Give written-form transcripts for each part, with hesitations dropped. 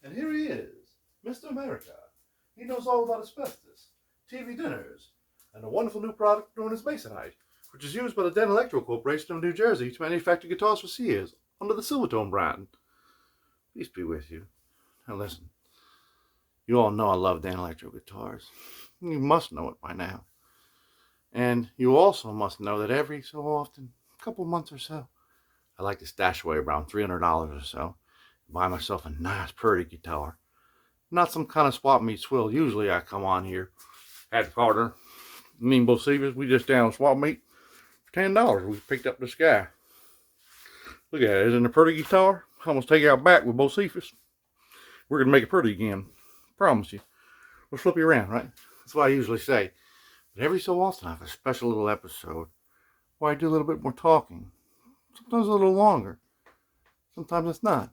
And here he is, Mr. America. He knows all about asbestos, TV dinners, and a wonderful new product known as Masonite, which is used by the Danelectro Corporation of New Jersey to manufacture guitars for Sears under the Silvertone brand. Peace be with you. Now listen, you all know I love Danelectro guitars. You must know it by now. And you also must know that every so often, a couple months or so, I like to stash away around $300 or so, buy myself a nice pretty guitar. Not some kind of swap meet swill. Usually I come on here, had a partner, me and Bocephus, we just down swap meet for $10. We picked up this guy. Look at it, isn't it a pretty guitar? I'm gonna take it out back with Bocephus. We're gonna make it pretty again. Promise you. We'll flip you around, right? That's what I usually say. But every so often I have a special little episode where I do a little bit more talking. Sometimes a little longer. Sometimes it's not.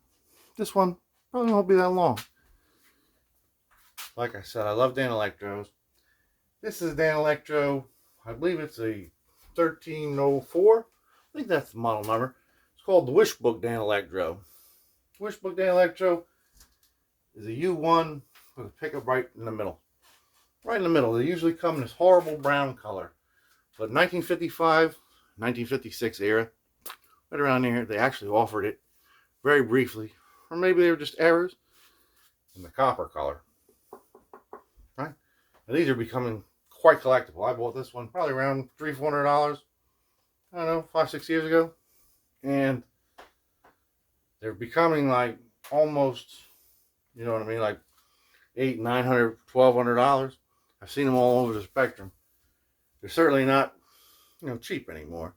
This one probably won't be that long. Like I said, I love Danelectros. This is Danelectro. I believe it's a 1304. I think that's the model number. It's called the Wishbook Danelectro. Wishbook Danelectro is a U1 with a pickup right in the middle. Right in the middle. They usually come in this horrible brown color. But 1955, 1956 era, right around there, they actually offered it very briefly. Or maybe they were just errors in the copper color. Right? And these are becoming quite collectible. I bought this one probably around $300-400. I don't know, 5-6 years ago. And they're becoming like almost, you know what I mean, like $800, $900, $1,200. I've seen them all over the spectrum. They're certainly not, cheap anymore.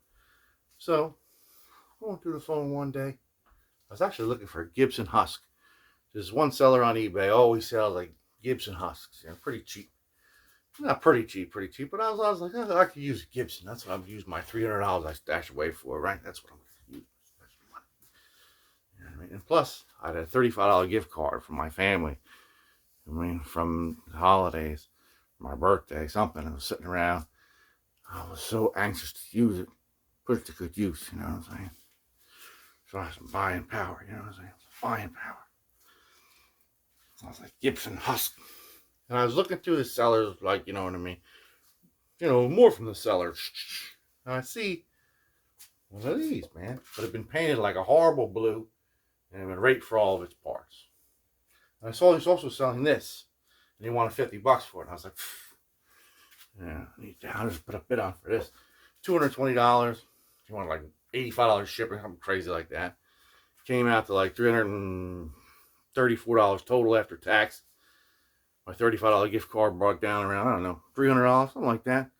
So, going through the phone one day, I was actually looking for a Gibson husk. There's one seller on eBay always sells like Gibson husks, pretty cheap. Not pretty cheap, but I was like, oh, I could use a Gibson. That's what I'm using my $300 I stashed away for, right? That's what I'm going to use. You know what I mean? And plus, I had a $35 gift card from my family. From the holidays, my birthday, something. I was sitting around. I was so anxious to use it. Put it to good use, you know what I'm saying? So I have some buying power, you know what I'm saying? Buying power. So I was like, Gibson husk. And I was looking through the sellers, like, you know what I mean? More from the sellers. And I see one of these, man. But it's been painted like a horrible blue. And it's been rated for all of its parts. And I saw he's also selling this. And he wanted $50 for it. And I was like, I'll just put a bid on for this. $220. You want like $85 shipping, something crazy like that. Came out to like $334 total after tax. My $35 gift card brought down around, I don't know, $300, something like that.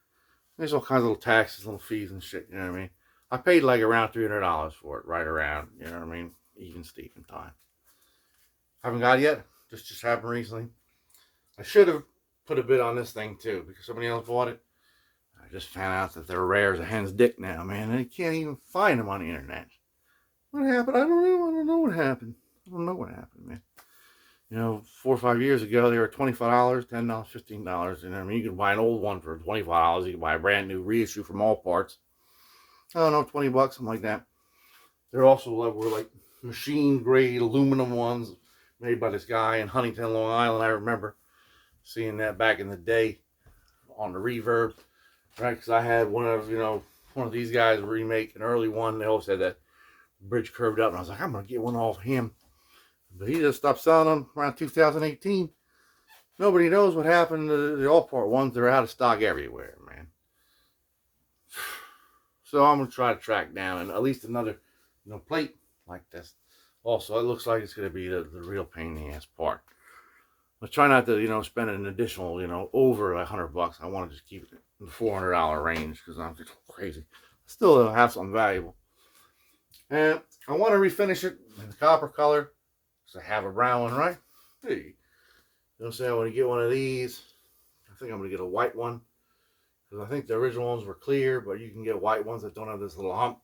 There's all kinds of little taxes, little fees and shit, you know what I mean? I paid like around $300 for it, right around, you know what I mean? Even Steven time. Haven't got it yet. This just happened recently. I should have put a bid on this thing too, because somebody else bought it. I just found out that they're rare as a hen's dick now, man. And you can't even find them on the internet. What happened? I don't know what happened. I don't know what happened, man. 4 or 5 years ago, they were $25, $10, $15. You know what I mean? You could buy an old one for $25. You could buy a brand new reissue from all parts. I don't know, $20, something like that. They're also were like machine grade aluminum ones made by this guy in Huntington, Long Island. I remember seeing that back in the day on the Reverb, right? Because I had one of these guys remake an early one. They all said that bridge curved up, and I was like, I'm gonna get one off him. But he just stopped selling them around 2018. Nobody knows what happened to the all-part ones. They're out of stock everywhere, man. So I'm going to try to track down at least another plate like this. Also, it looks like it's going to be the real pain in the ass part. But try not to, spend an additional, over $100. I want to just keep it in the $400 range because I'm just crazy. Still have something valuable. And I want to refinish it in the copper color. I have a brown one, right? Hey, you know what I'm saying? I want to get one of these. I think I'm going to get a white one. Because I think the original ones were clear, but you can get white ones that don't have this little hump.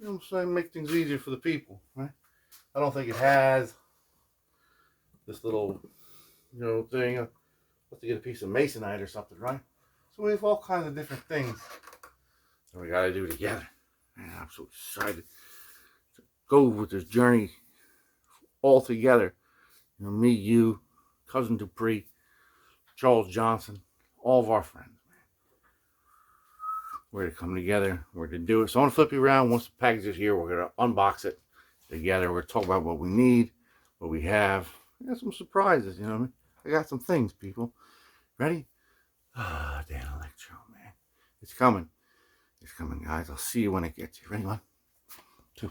You know what I'm saying? Make things easier for the people, right? I don't think it has this little, thing. I have to get a piece of masonite or something, right? So we have all kinds of different things that we got to do together. Man, I'm so excited to go with this journey all together. You know, me, you, Cousin Dupree, Charles Johnson, all of our friends. We're to come together. We're to do it. So I'm going to flip you around. Once the package is here, we're going to unbox it together. We're going to talk about what we need, what we have. I got some surprises, you know what I mean? I got some things, people. Ready? Ah, Danelectro, man. It's coming. It's coming, guys. I'll see you when it gets here. Ready? 1, 2.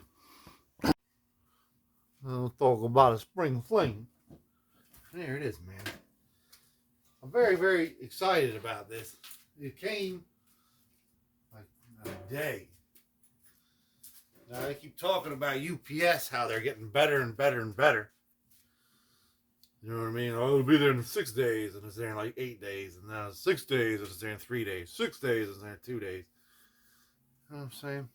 I'll talk about a spring fling. There it is, man. I'm very, very excited about this. It came like a day. Now they keep talking about UPS, how they're getting better and better and better. You know what I mean? Oh, it'll be there in 6 days, and it's there in like 8 days, and now 6 days, and it's there in 3 days. 6 days, and it's there in 2 days. You know what I'm saying?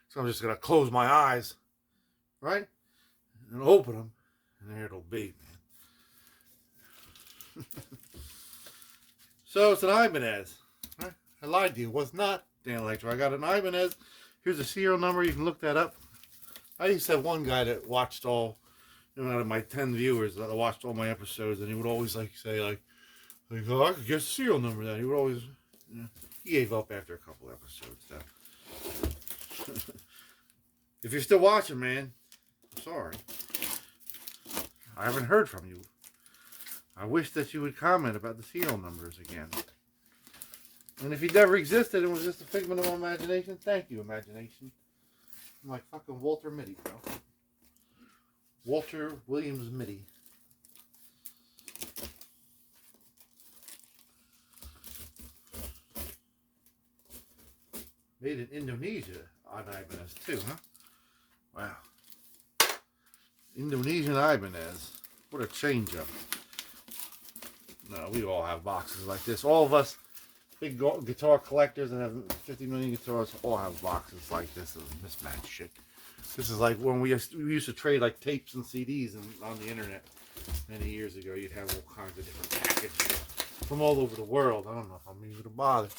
So I'm just gonna close my eyes, right, and open them, and there it'll be, man. So it's an Ibanez. Right? I lied to you. It was not Danelectro. I got an Ibanez. Here's a serial number. You can look that up. I used to have one guy that watched all, you know, out of my 10 viewers that watched all my episodes, and he would always like say oh, I could guess the serial number. That he would always, you know, he gave up after a couple episodes. Though. If you're still watching, man, I'm sorry. I haven't heard from you. I wish that you would comment about the serial numbers again. And if you never existed and was just a figment of my imagination, thank you, imagination. I'm like fucking Walter Mitty, bro. Walter Williams Mitty. Made in Indonesia on Ibanez too, huh? Wow. Indonesian Ibanez. What a change up. No, we all have boxes like this. All of us big guitar collectors that have 50 million guitars all have boxes like this of mismatched shit. This is like when we used to trade like tapes and CDs on the internet many years ago. You'd have all kinds of different packages from all over the world. I don't know if I'm even gonna bother.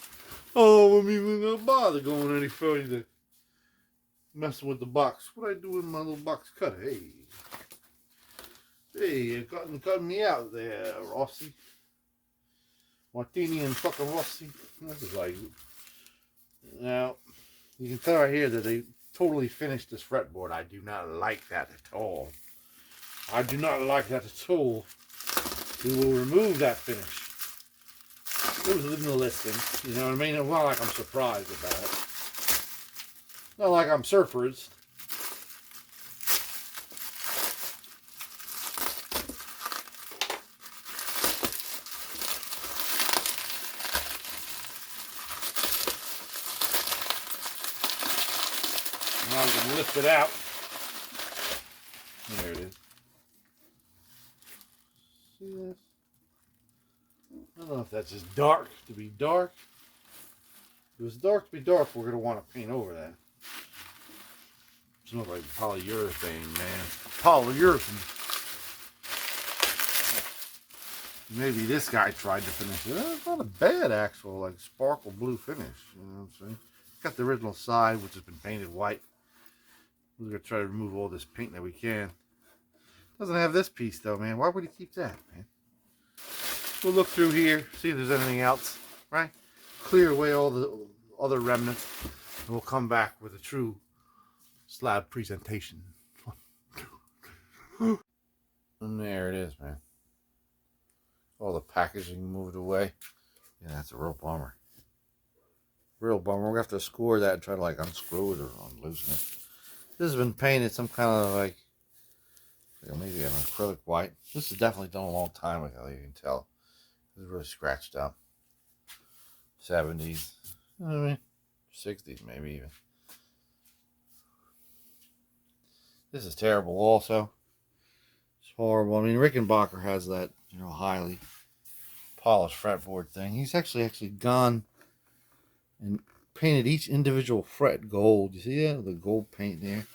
Oh, I'm even gonna bother going any further. Messing with the box. What I do with my little box cutter? Hey, you're cutting me out there, Rossi. Martini and fucking Rossi. This is like, now you can tell right here that they totally finished this fretboard. I do not like that at all. I do not like that at all. We will remove that finish. It was in the listing, you know what I mean? It's not like I'm surprised about it. Not like I'm surprised. Now I'm going to lift it out. There it is. See this? I don't know if that's just dark to be dark. If it was dark to be dark, we're going to want to paint over that. It smells like polyurethane, man. Polyurethane. Maybe this guy tried to finish it. It's not a bad actual, like, sparkle blue finish. You know what I'm saying? Got the original side, which has been painted white. We're going to try to remove all this paint that we can. Doesn't have this piece, though, man. Why would he keep that, man? We'll look through here, see if there's anything else, right? Clear away all the other remnants, and we'll come back with a true slab presentation. And there it is, man. All the packaging moved away. Yeah, that's a real bummer. Real bummer. We're going to have to score that and try to, like, unscrew it or unloosen it. This has been painted some kind of, like maybe an acrylic white. This is definitely done a long time ago, you can tell. It's really scratched up. 70s. I mean, 60s maybe even. This is terrible also. It's horrible. I mean, Rickenbacker has that, you know, highly polished fretboard thing. He's actually gone and painted each individual fret gold. You see that? The gold paint there.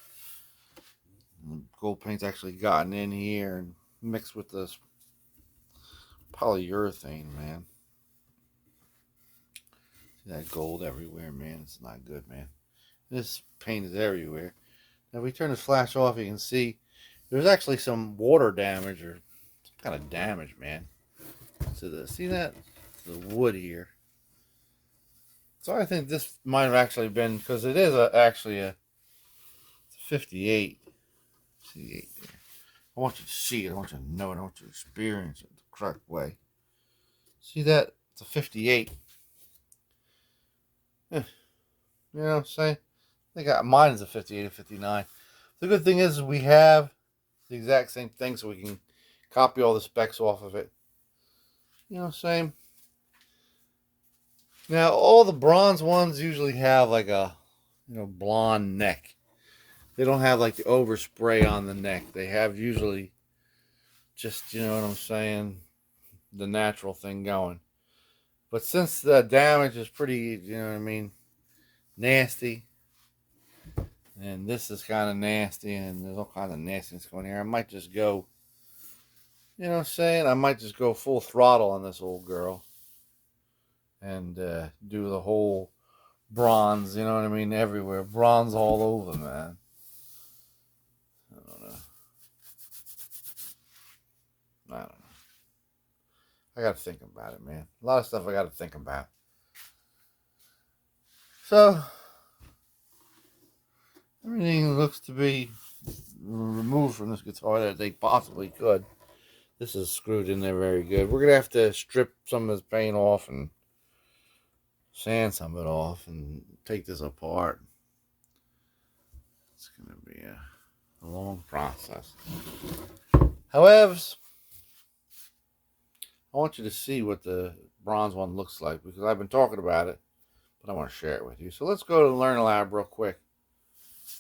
And the gold paint's actually gotten in here and mixed with this polyurethane, man. See that gold everywhere, man. It's not good, man. This paint is everywhere. Now, if we turn the flash off, you can see There's actually some water damage or some kind of damage, man. To the, see that? To the wood here. So I think this might have actually been, because it is actually a 58. 58 there. I want you to see it. I want you to know it. I want you to experience it the correct way. See that? It's a 58. Yeah. You know what I'm saying? I think mine is a 58 or 59. The good thing is we have the exact same thing, so we can copy all the specs off of it. You know what I'm saying? Now, all the bronze ones usually have like a, blonde neck. They don't have like the overspray on the neck. They have usually just, you know what I'm saying, the natural thing going. But since the damage is pretty, you know what I mean, nasty, and this is kind of nasty, and there's all kind of nastiness going here, I might just go, you know what I'm saying, I might just go full throttle on this old girl and do the whole bronze, you know what I mean, everywhere. Bronze all over, man. I don't know. I don't know. I got to think about it, man. A lot of stuff I got to think about. So, everything looks to be removed from this guitar that they possibly could. This is screwed in there very good. We're going to have to strip some of this paint off and sand some of it off and take this apart. It's going to be a long process. However, I want you to see what the bronze one looks like, because I've been talking about it, but I want to share it with you. So let's go to the Learning Lab real quick.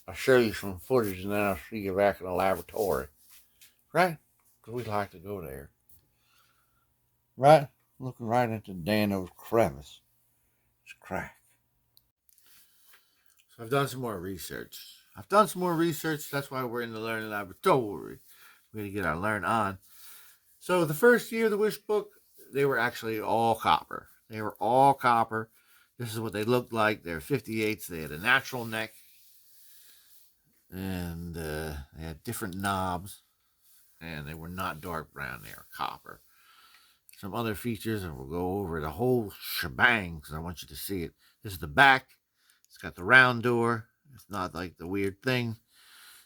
I'll show you some footage, and then I'll see you back in the laboratory. Right? Because we like to go there. Right? Looking right into Dano's crevice. It's crack. So I've done some more research. That's why we're in the Learning Laboratory. We're going to get our learn on. So the first year of the Wishbook, they were actually all copper. This is what they looked like. They're 58s. They had a natural neck. And they had different knobs. And they were not dark brown. They were copper. Some other features, and we'll go over the whole shebang because I want you to see it. This is the back. It's got the round door. It's not like the weird thing.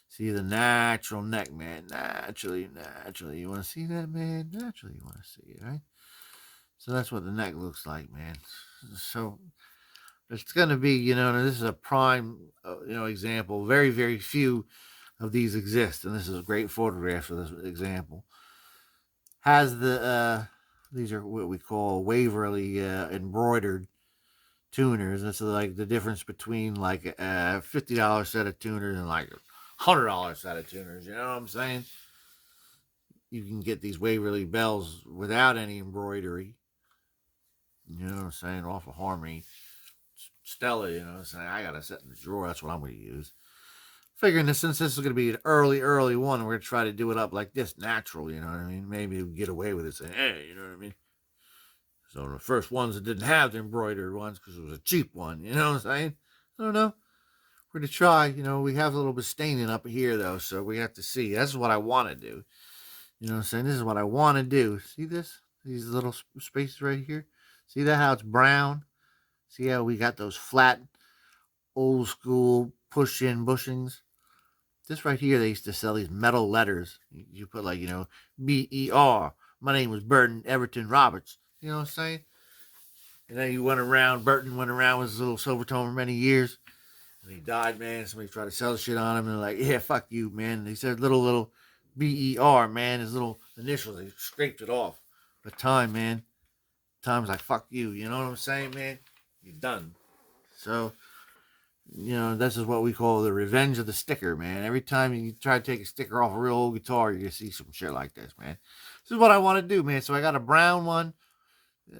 See the natural neck, man. Naturally. You want to see that, man? Naturally, you want to see it, right? So that's what the neck looks like, man. So it's going to be, this is a prime, example. Very, very few of these exist, and this is a great photograph of this example. Has the, these are what we call Waverly embroidered tuners. This is like the difference between like a $50 set of tuners and like a $100 set of tuners. You know what I'm saying? You can get these Waverly bells without any embroidery. You know what I'm saying? Off of Harmony. Stella, you know what I'm saying? I got to set in the drawer. That's what I'm going to use. Figuring that since this is going to be an early one, we're going to try to do it up like this, natural, you know what I mean? Maybe we get away with it, say, hey, you know what I mean? So the first ones that didn't have the embroidered ones because it was a cheap one, you know what I'm saying? I don't know. We're going to try, we have a little bit of staining up here, though, so we have to see. That's what I want to do. You know what I'm saying? This is what I want to do. See this? These little spaces right here? See that, how it's brown? See how we got those flat, old school push-in bushings? This right here, they used to sell these metal letters. You put like, B-E-R. My name was Burton Everton Roberts. You know what I'm saying? And then Burton went around with his little Silvertone for many years. And he died, man. Somebody tried to sell shit on him. And they're like, yeah, fuck you, man. And he said little B-E-R, man. His little initials. They scraped it off. But time, man. Time's like, fuck you. You know what I'm saying, man? You're done. So, this is what we call the revenge of the sticker, man. Every time you try to take a sticker off a real old guitar, you're going to see some shit like this, man. This is what I want to do, man. So I got a brown one,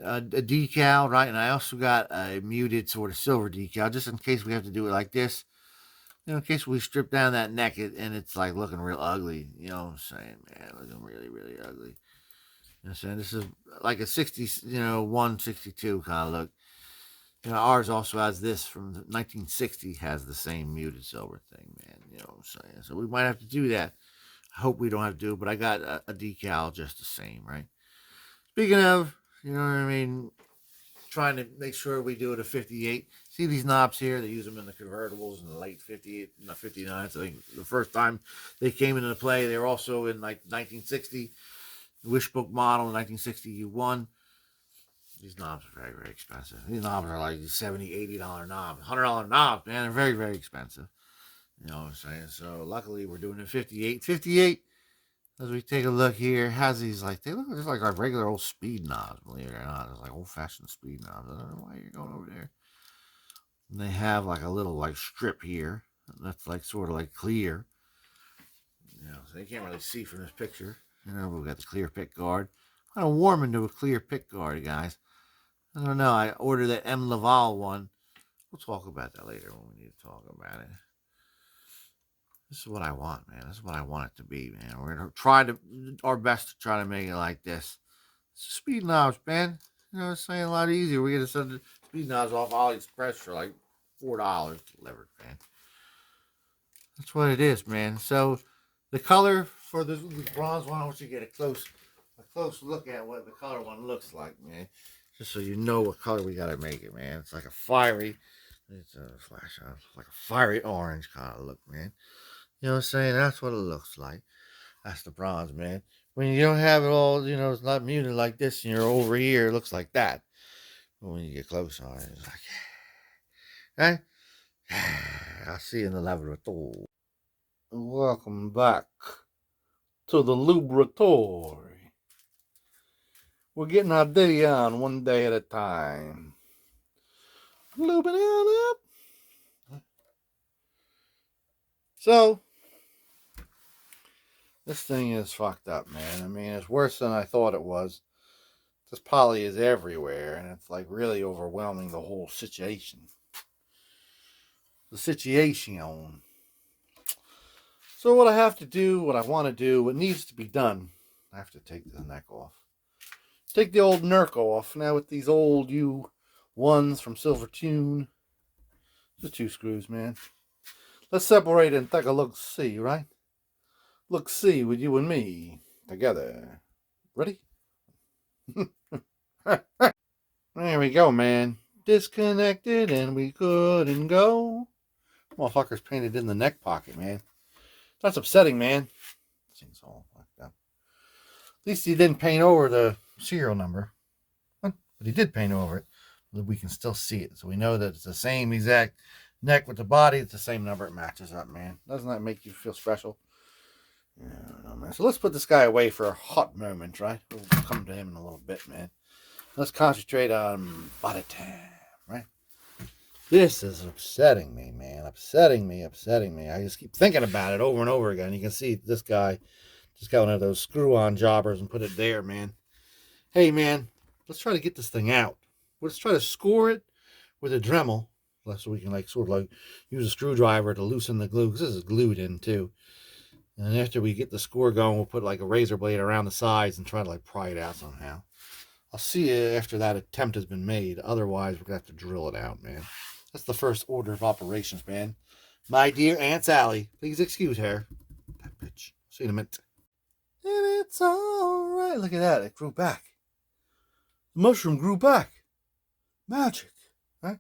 a decal, right? And I also got a muted sort of silver decal, just in case we have to do it like this. In case we strip down that neck and it's like looking real ugly. You know what I'm saying, man? Looking really, really ugly. You know what I'm saying? This is like a 162 kind of look. Ours also has this from 1960, has the same muted silver thing, man. You know what I'm saying? So we might have to do that. I hope we don't have to do it, but I got a decal just the same, right? Speaking of, you know what I mean, trying to make sure we do it a 58. See these knobs here? They use them in the convertibles in the late 58, not 59. I think the first time they came into play, they were also in like 1960, Wishbook model, 1960 U1. These knobs are very, very expensive. These knobs are like $70, $80 knobs, $100 knobs, man. They're very, very expensive. You know what I'm saying? So luckily we're doing a 58. 58, as we take a look here, has these like, they look just like our regular old speed knobs, believe it or not. It's like old fashioned speed knobs. I don't know why you're going over there. And they have like a little like strip here that's like sort of like clear. You know, so you can't really see from this picture. You know, we've got the clear pick guard. Kind of warm into a clear pick guard, guys. I don't know. I ordered that M. Laval one. We'll talk about that later when we need to talk about it. This is what I want, man. This is what I want it to be, man. We're going to try our best to try to make it like this. Speed knobs, man. You know, it's saying a lot easier. We get to send the speed knobs off AliExpress for like $4 delivered, man. That's what it is, man. So the color for the bronze one, I want you to get a close look at what the color one looks like, man. Just so you know what color we gotta make it, man. It's like a fiery, it's a flash out, like a fiery orange kind of look, man. You know what I'm saying? That's what it looks like. That's the bronze, man. When you don't have it all, you know, it's not muted like this, and you're over here, it looks like that. But when you get close on it, it's like, hey, I'll see you in the laboratory. Welcome back to the laboratory. We're getting our day on one day at a time. Lubing it up. So, this thing is fucked up, man. I mean, it's worse than I thought it was. This poly is everywhere, and it's like really overwhelming the whole situation. The situation. So what I have to do, what I want to do, what needs to be done, I have to take the neck off. Take the old Nerk off. Now with these old U1s from Silvertone. Just 2 screws, man. Let's separate and take a look-see, right? Look-see with you and me together. Ready? There we go, man. Disconnected and we couldn't go. Motherfucker's painted in the neck pocket, man. That's upsetting, man. Thing's all fucked up. At least he didn't paint over the serial number. But he did paint over it. But we can still see it. So we know that it's the same exact neck with the body. It's the same number. It matches up, man. Doesn't that make you feel special? Yeah, no, man. So let's put this guy away for a hot moment, right? We'll come to him in a little bit, man. Let's concentrate on body time, right? This is upsetting me, man. Upsetting me. I just keep thinking about it over and over again. You can see this guy just got one of those screw-on jobbers and put it there, man. Hey, man, let's try to get this thing out. Let's try to score it with a Dremel, so we can like sort of like use a screwdriver to loosen the glue, because this is glued in too. And after we get the score going, we'll put like a razor blade around the sides and try to like pry it out somehow. I'll see you after that attempt has been made. Otherwise, we're going to have to drill it out, man. That's the first order of operations, man. My dear Aunt Sally, please excuse her. That bitch. See you in a minute. And it's all right. Look at that. It grew back. The mushroom grew back. Magic. Right?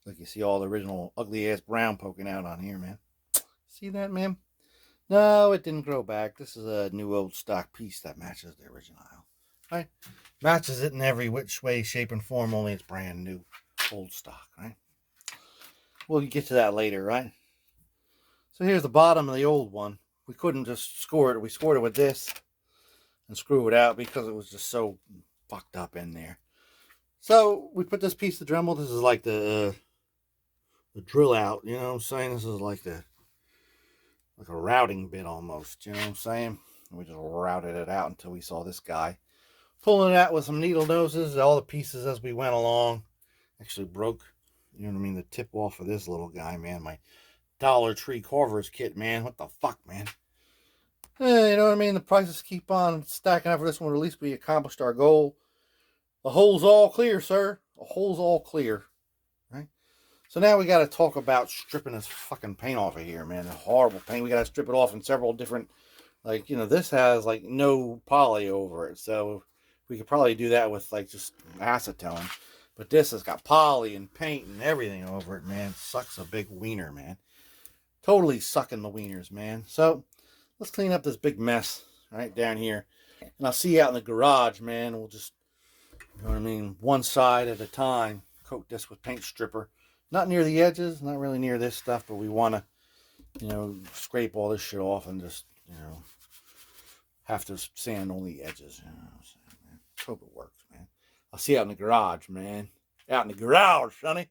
Look, you see all the original ugly-ass brown poking out on here, man. See that, man? No, it didn't grow back. This is a new old stock piece that matches the original. Right? Matches it in every which way, shape, and form, only it's brand new. Old stock, right? We'll get to that later, right? So here's the bottom of the old one. We couldn't just score it. We scored it with this and screw it out because it was just so fucked up in there. So we put this piece of Dremel. This is like the drill out, you know what I'm saying? This is like a routing bit almost, you know what I'm saying? And we just routed it out until we saw this guy pulling it out with some needle noses. All the pieces as we went along actually broke, you know what I mean, the tip off of this little guy, man. My Dollar Tree Carver's kit, man. What the fuck, man? You know what I mean? The prices keep on stacking up for this one. At least we accomplished our goal. The hole's all clear, sir. The hole's all clear. Right? So now we got to talk about stripping this fucking paint off of here, man. The horrible paint. We got to strip it off in several different Like, you know, this has like no poly over it. So we could probably do that with like just acetone. But this has got poly and paint and everything over it, man. Sucks a big wiener, man. Totally sucking the wieners, man. So let's clean up this big mess right down here. And I'll see you out in the garage, man. We'll just, you know what I mean, one side at a time. Coat this with paint stripper. Not near the edges, not really near this stuff, but we want to, you know, scrape all this shit off and just, you know, have to sand on the edges. You know what I'm saying, man? Hope it works, man. I'll see you out in the garage, man. Out in the garage, sonny.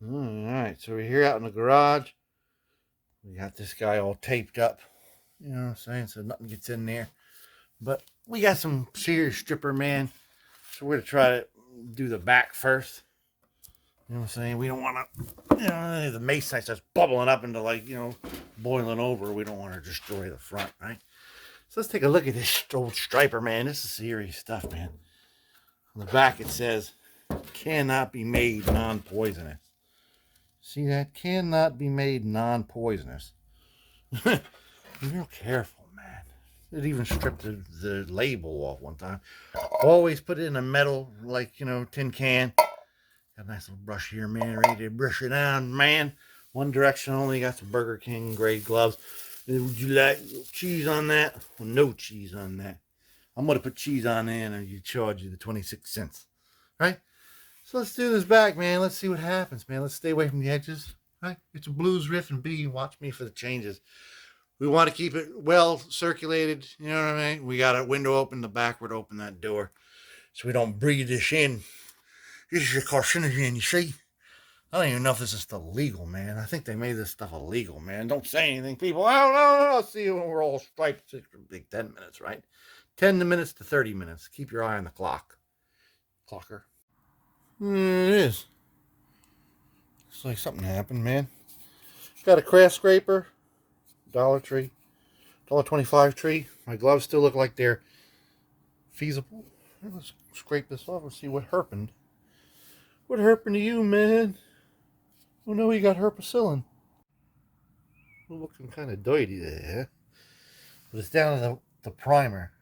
All right, so we're here out in the garage. We got this guy all taped up. You know what I'm saying? So nothing gets in there. But we got some serious stripper, man. So we're going to try to do the back first. You know what I'm saying? We don't want to, you know, the masonite starts bubbling up into like, you know, boiling over. We don't want to destroy the front, right? So let's take a look at this old striper, man. This is serious stuff, man. On the back it says, cannot be made non-poisonous. See that? Cannot be made non-poisonous. Be real careful, man. It even stripped the label off one time. Always put it in a metal, like, you know, tin can. Got a nice little brush here, man. Ready to brush it down, man. One direction only. Got some Burger King grade gloves. Would you like cheese on that? Well, no cheese on that. I'm going to put cheese on there and you charge you the 26 cents. Right? So let's do this back, man. Let's see what happens, man. Let's stay away from the edges. Right? It's a blues riff and B. Watch me for the changes. We want to keep it well circulated. You know what I mean? We got a window open, the backward open that door. So we don't breathe this in. This is a carcinogen, you see? I don't even know if this is still legal, man. I think they made this stuff illegal, man. Don't say anything, people. I don't know. I'll see you when we're all striped. It's big 10 minutes, right? 10 minutes to 30 minutes. Keep your eye on the clock. Clocker. There it is. Looks like something happened, man. Got a craft scraper. Dollar Tree. $1.25 tree. My gloves still look like they're feasible. Let's scrape this off and see what happened. What happened to you, man? Oh no, you got herpicillin. Looking kind of dirty there. But it's down to the primer.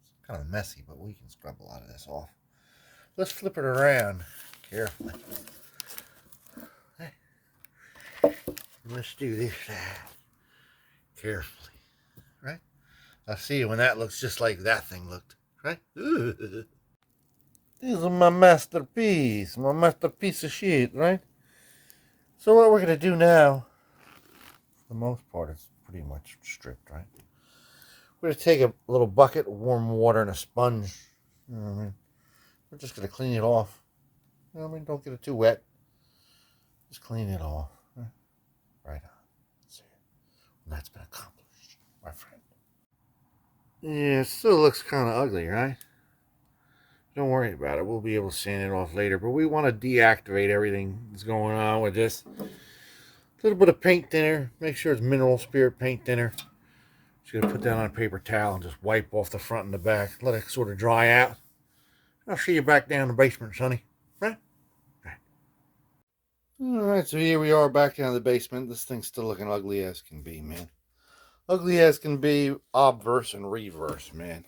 It's kind of messy, but we can scrub a lot of this off. Let's flip it around carefully. Let's do this carefully. Right? I'll see you when that looks just like that thing looked. Right? This is my masterpiece of shit, right? So what we're going to do now, for the most part, it's pretty much stripped, right? We're going to take a little bucket of warm water and a sponge. You know what I mean? We're just going to clean it off. You know what I mean? Don't get it too wet. Just clean it off. Right on. See? And that's been accomplished, my friend. Yeah, it still looks kind of ugly, right? Don't worry about it. We'll be able to sand it off later. But we want to deactivate everything that's going on with this. A little bit of paint thinner. Make sure it's mineral spirit paint thinner. Just going to put that on a paper towel and just wipe off the front and the back. Let it sort of dry out. I'll see you back down in the basement, sonny. Right? Right. Alright, so here we are back down in the basement. This thing's still looking ugly as can be, man. Ugly as can be, obverse and reverse, man.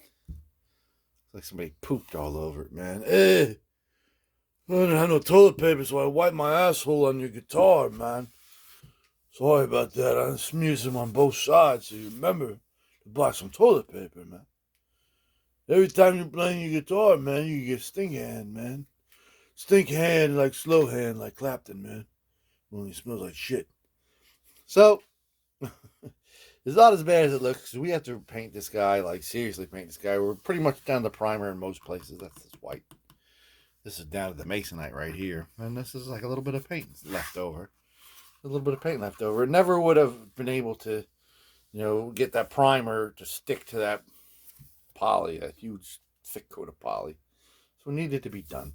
Like somebody pooped all over it, man. I didn't have no toilet paper, so I wiped my asshole on your guitar, man. Sorry about that. I smeared some on both sides, so you remember to buy some toilet paper, man. Every time you're playing your guitar, man, you get stink hand, man. Stink hand like slow hand like Clapton, man. Only smells like shit. So, it's not as bad as it looks, because we have to paint this guy, like seriously paint this guy. We're pretty much down to primer in most places. That's this white. This is down to the masonite right here. And this is like a little bit of paint left over. A little bit of paint left over. It never would have been able to, you know, get that primer to stick to that poly, that huge thick coat of poly. So it needed to be done.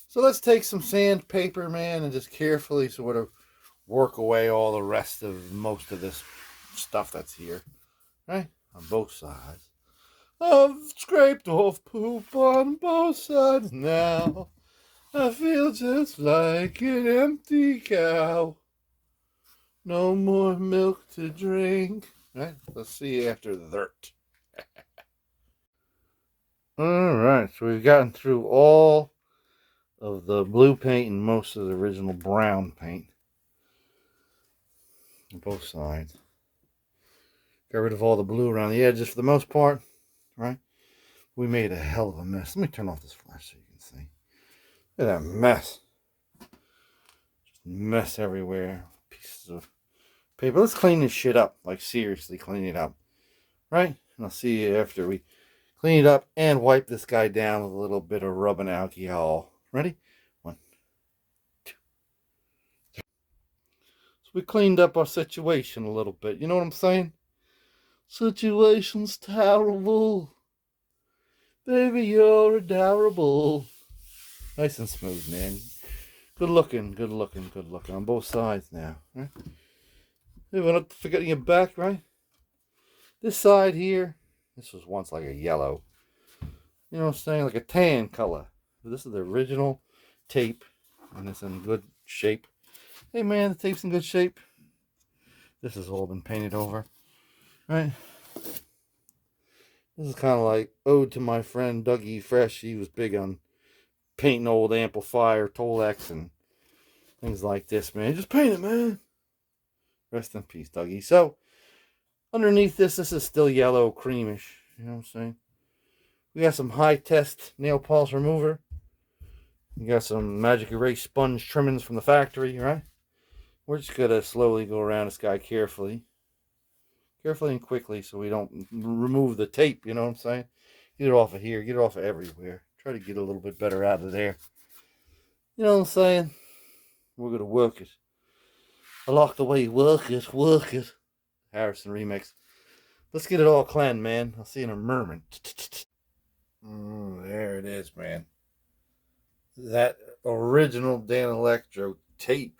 So let's take some sandpaper, man, and just carefully sort of work away all the rest of most of this stuff that's here. Right? On both sides. I've scraped off poop on both sides now. I feel just like an empty cow. No more milk to drink. Right? Let's see you after the dirt. Alright, so we've gotten through all of the blue paint and most of the original brown paint on both sides. Got rid of all the blue around the edges for the most part, right? We made a hell of a mess. Let me turn off this flash so you can see. Look at that mess. Just mess everywhere. Pieces of paper. Let's clean this shit up. Like, seriously, clean it up. Right? And I'll see you after we clean it up and wipe this guy down with a little bit of rubbing alcohol. Ready? 1, 2, 3. So we cleaned up our situation a little bit. You know what I'm saying? Situation's terrible. Baby, you're adorable. Nice and smooth, man. Good looking, good looking, good looking on both sides now. Right? We're not forgetting your back, right? This side here, this was once like a yellow. You know what I'm saying? Like a tan color. This is the original tape, and it's in good shape. Hey man, the tape's in good shape. This has all been painted over, right? This is kind of like ode to my friend Dougie Fresh. He was big on painting old amplifier, Tolex, and things like this, man. Just paint it, man. Rest in peace, Dougie. So, underneath this is still yellow, creamish. You know what I'm saying? We got some high test nail polish remover. We got some magic erase sponge trimmings from the factory, right? We're just gonna slowly go around this guy carefully. Carefully and quickly so we don't remove the tape, you know what I'm saying? Get it off of here, get it off of everywhere. Try to get a little bit better out of there. You know what I'm saying? We're gonna work it. I like the way you work it, work it. Harrison remix. Let's get it all cleansed, man. I'll see you in a moment. There it is, man. That original Danelectro tape.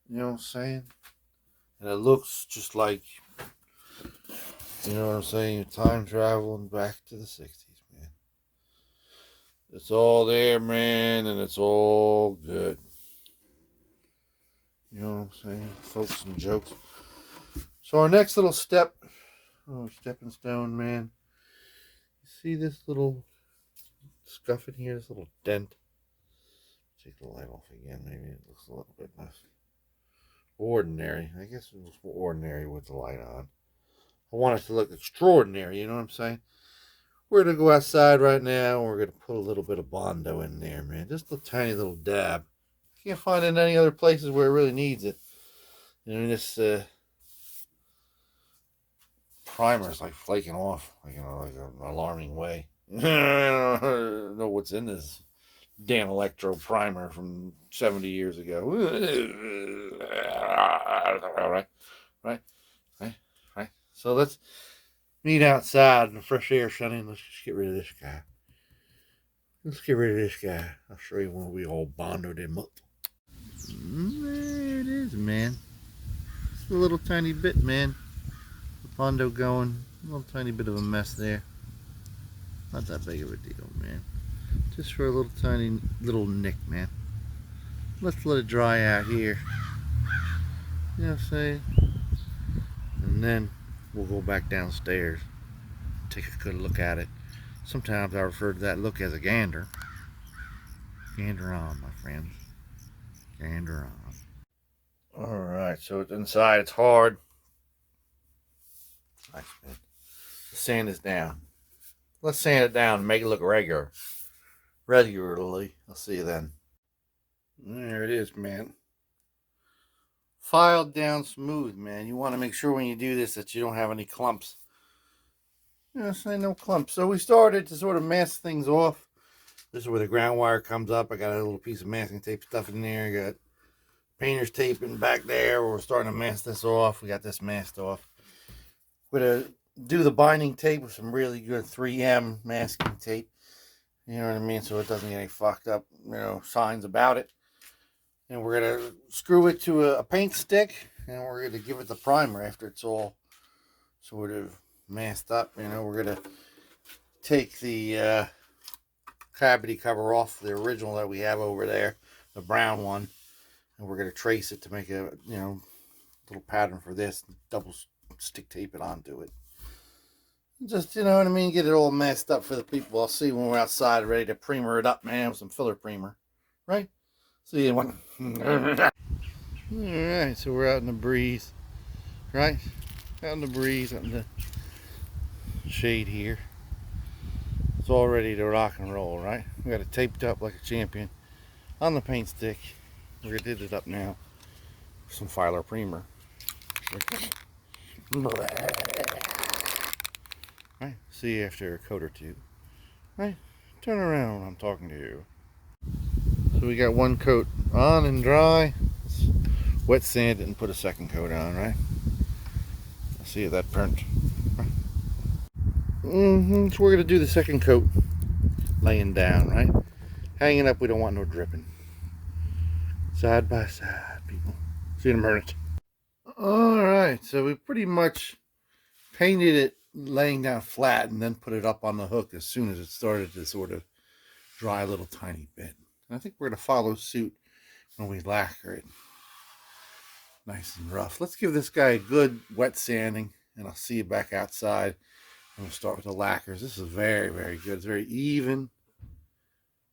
You know what I'm saying? And it looks just like, you know what I'm saying, you're time traveling back to the 60s, man. It's all there, man, and it's all good. You know what I'm saying? Folks and jokes. So our next little step, stepping stone, man. You see this little scuff in here, this little dent? Take the light off again, maybe it looks a little bit less ordinary. I guess it looks more ordinary with the light on. I want it to look extraordinary, you know what I'm saying? We're going to go outside right now, and we're going to put a little bit of Bondo in there, man. Just a tiny little dab. Can't find it in any other places where it really needs it. You know, this primer is like flaking off, like, you know, like an alarming way. I don't know what's in this Danelectro primer from 70 years ago. Right. So let's meet outside in the fresh air, Sonny. Let's just get rid of this guy. Let's get rid of this guy. I'll show you when we all bondoed him up. There it is, man. Just a little tiny bit, man. The bondo going. A little tiny bit of a mess there. Not that big of a deal, man. Just for a little tiny little nick, man. Let's let it dry out here. You know what I'm saying? And then we'll go back downstairs. Take a good look at it. Sometimes I refer to that look as a gander. Gander on, my friends. Gander on. Alright, so it's inside, it's hard. Nice, man. The sand is down. Let's sand it down and make it look regularly. I'll see you then. There it is, man. Filed down smooth, man. You want to make sure when you do this that you don't have any clumps. You know, say no clumps. So we started to sort of mask things off. This is where the ground wire comes up. I got a little piece of masking tape stuff in there. I got painter's tape in back there. We're starting to mask this off. We got this masked off. We're going to do the binding tape with some really good 3M masking tape. You know what I mean? So it doesn't get any fucked up, you know, signs about it. And we're going to screw it to a paint stick. And we're going to give it the primer after it's all sort of masked up. You know, we're going to take the cavity cover off the original that we have over there, the brown one. And we're going to trace it to make a, you know, little pattern for this, double stick tape it onto it. Just, you know what I mean, get it all messed up for the people I'll see when we're outside ready to primer it up, man, with some filler primer. Right? See you when. Alright, so we're out in the breeze. Right? Out in the breeze, out in the shade here. It's all ready to rock and roll, right? We got it taped up like a champion on the paint stick. We're gonna did it up now. Some filer primer. Right? See you after a coat or two. Right? Turn around when I'm talking to you. So we got one coat on and dry. Let's wet sand it and put a second coat on, right? I'll see if that burnt. So we're gonna do the second coat laying down, right? Hanging up, we don't want no dripping. Side by side, people. See you in a minute. Alright, so we pretty much painted it laying down flat and then put it up on the hook as soon as it started to sort of dry a little tiny bit. And I think we're going to follow suit when we lacquer it. Nice and rough. Let's give this guy a good wet sanding, and I'll see you back outside. I'm going to start with the lacquers. This is very, very good. It's very even.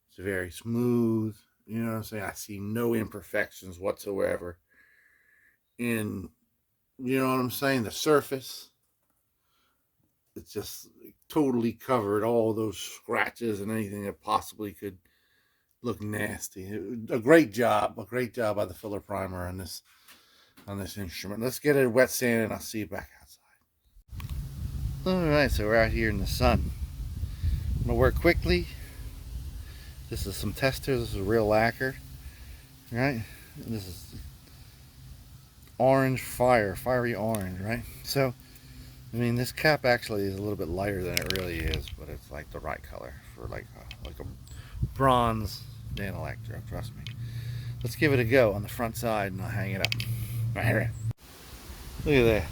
It's very smooth. You know what I'm saying? I see no imperfections whatsoever in, you know what I'm saying, the surface. It's just totally covered all those scratches and anything that possibly could look nasty. A great job by the filler primer on this instrument. Let's get it wet sand and I'll see you back outside. Alright, so we're out here in the sun. I'm gonna work quickly. This is some testers. This is real lacquer, right? And this is orange fiery orange, right? So I mean, this cap actually is a little bit lighter than it really is, but it's like the right color for like a bronze Danelectro, trust me. Let's give it a go on the front side and I'll hang it up. Right here. Look at that.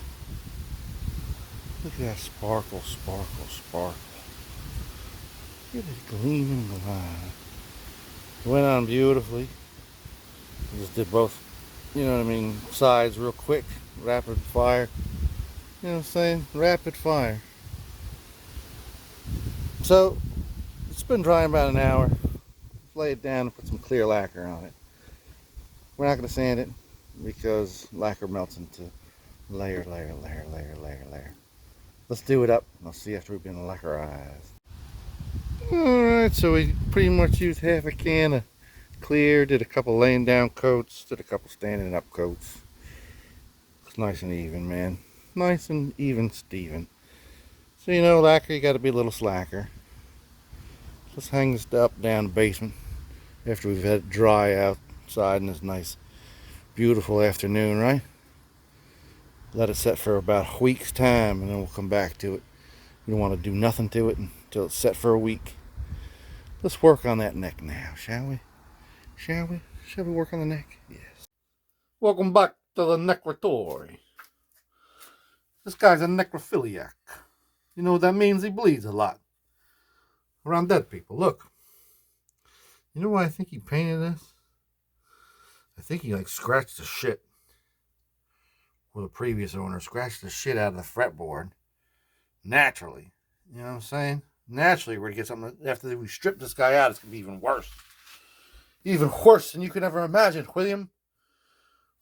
Look at that sparkle. Look at it gleaming line. It went on beautifully. I just did both, you know what I mean, sides real quick, rapid fire. You know what I'm saying? Rapid fire. So, it's been drying about an hour. Let's lay it down and put some clear lacquer on it. We're not going to sand it because lacquer melts into layer. Let's do it up. I'll see after we've been lacquerized. Alright, so we pretty much used half a can of clear, did a couple laying down coats, did a couple standing up coats. It's nice and even, man. Nice and even Steven. So you know, lacquer, you got to be a little slacker. Let's hang this up down the basement after we've had it dry outside in this nice beautiful afternoon, right? Let it set for about a week's time and then we'll come back to it. We don't want to do nothing to it until it's set for a week. Let's work on that neck now, shall we? Shall we work on the neck? Yes. Welcome back to the necrotory. This guy's a necrophiliac. You know what that means? He bleeds a lot. Around dead people. Look. You know why I think he painted this? I think he like scratched the shit. Well, the previous owner scratched the shit out of the fretboard. Naturally. You know what I'm saying? Naturally, we're going to get something. After we strip this guy out, it's going to be even worse. Even worse than you could ever imagine, William.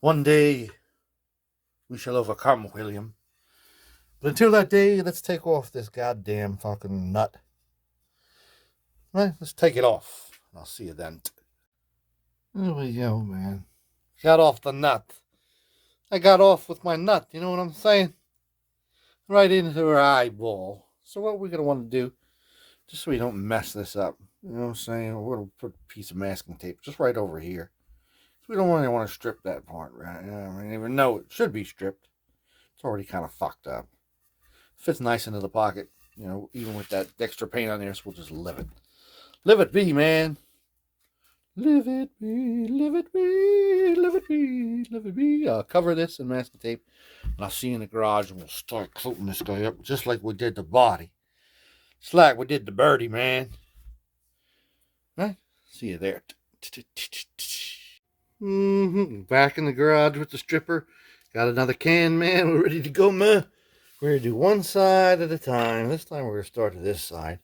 One day, we shall overcome, William. But until that day, let's take off this goddamn fucking nut. Right? Let's take it off. I'll see you then. There we go, man. Got off the nut. I got off with my nut, you know what I'm saying? Right into her eyeball. So what we're going to want to do, just so we don't mess this up, you know what I'm saying? We're going to put a piece of masking tape just right over here. So we don't really want to strip that part, right? I mean, even though it should be stripped, it's already kind of fucked up. Fits nice into the pocket, you know, even with that extra paint on there, so we'll just live it. Live it be, man. Live it be, live it be, live it be, live it be. I'll cover this in masking tape, and I'll see you in the garage, and we'll start coating this guy up just like we did the body. Just like we did the birdie, man. Right? See you there. Back in the garage with the stripper. Got another can, man. We're ready to go, man. We're going to do one side at a time. This time we're going to start to this side.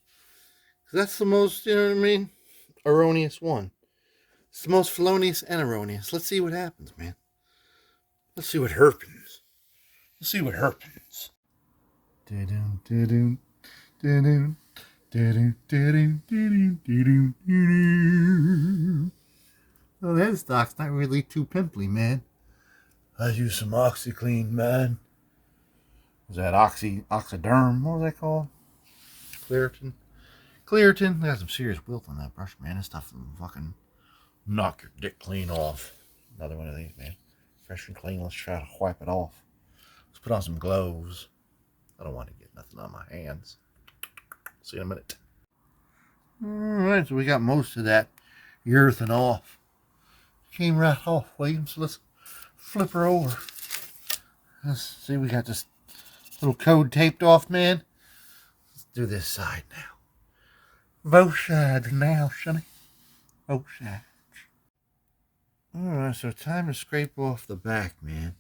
Because that's the most, you know what I mean, erroneous one. It's the most felonious and erroneous. Let's see what happens, man. Let's see what happens. Let's see what happens. Well, the headstock's not really too pimply, man. I use some OxyClean, man. Was that Oxyderm? What was that called? Claritin. Claritin. I got some serious wilt on that brush, man. This stuff will fucking knock your dick clean off. Another one of these, man. Fresh and clean. Let's try to wipe it off. Let's put on some gloves. I don't want to get nothing on my hands. See you in a minute. Alright, so we got most of that urethane off. Came right off, William. So let's flip her over. Let's see, we got this little code taped off, man. Let's do this side now. Both sides now, sonny. Both sides. Alright, so time to scrape off the back, man.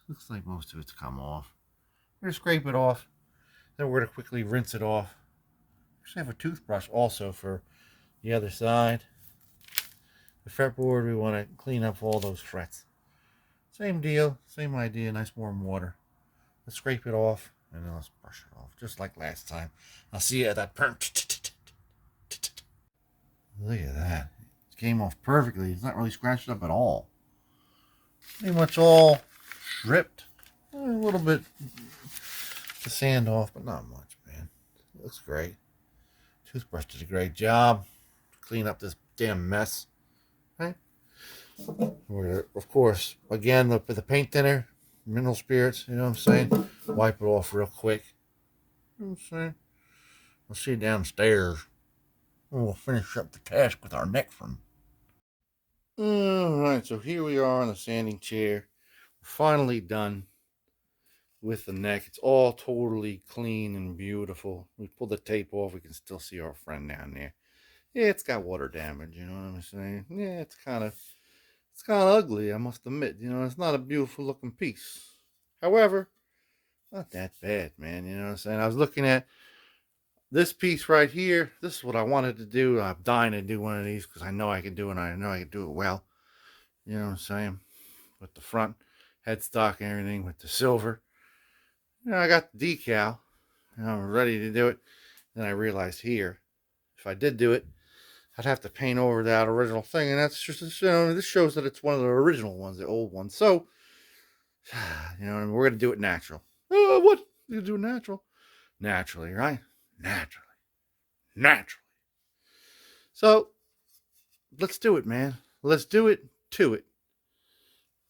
Looks like most of it's come off. We're going to scrape it off. Then we're going to quickly rinse it off. Actually have a toothbrush also for the other side. The fretboard, we want to clean up all those frets. Same deal, same idea, nice warm water. Let's scrape it off, and then let's brush it off, just like last time. I'll see you at that perm. Look at that. It came off perfectly. It's not really scratched up at all. Pretty much all stripped. A little bit to sand off, but not much, man. It looks great. Toothbrush did a great job. Clean up this damn mess. Right? We're gonna, of course, again, the paint thinner, mineral spirits, you know what I'm saying? Wipe it off real quick. You know what I'm saying? We'll see you downstairs. And we'll finish up the task with our next one. Alright, so here we are on the sanding chair. We're finally done with the neck. It's all totally clean and beautiful. We pulled the tape off. We can still see our friend down there. Yeah, it's got water damage, you know what I'm saying? Yeah, it's kind of ugly, I must admit. You know, it's not a beautiful looking piece. However, not that bad, man. You know what I'm saying? I was looking at this piece right here. This is what I wanted to do. I'm dying to do one of these because I know I can do it, and I know I can do it well. You know what I'm saying? With the front headstock and everything, with the silver. You know, I got the decal. You know, I'm ready to do it. Then I realized here, if I did do it, I'd have to paint over that original thing, and that's just, you know, this shows that it's one of the original ones, the old ones. So, you know, we're gonna do it natural. Oh, what? You do it natural? Naturally, right? Naturally. So, let's do it, man. Let's do it to it.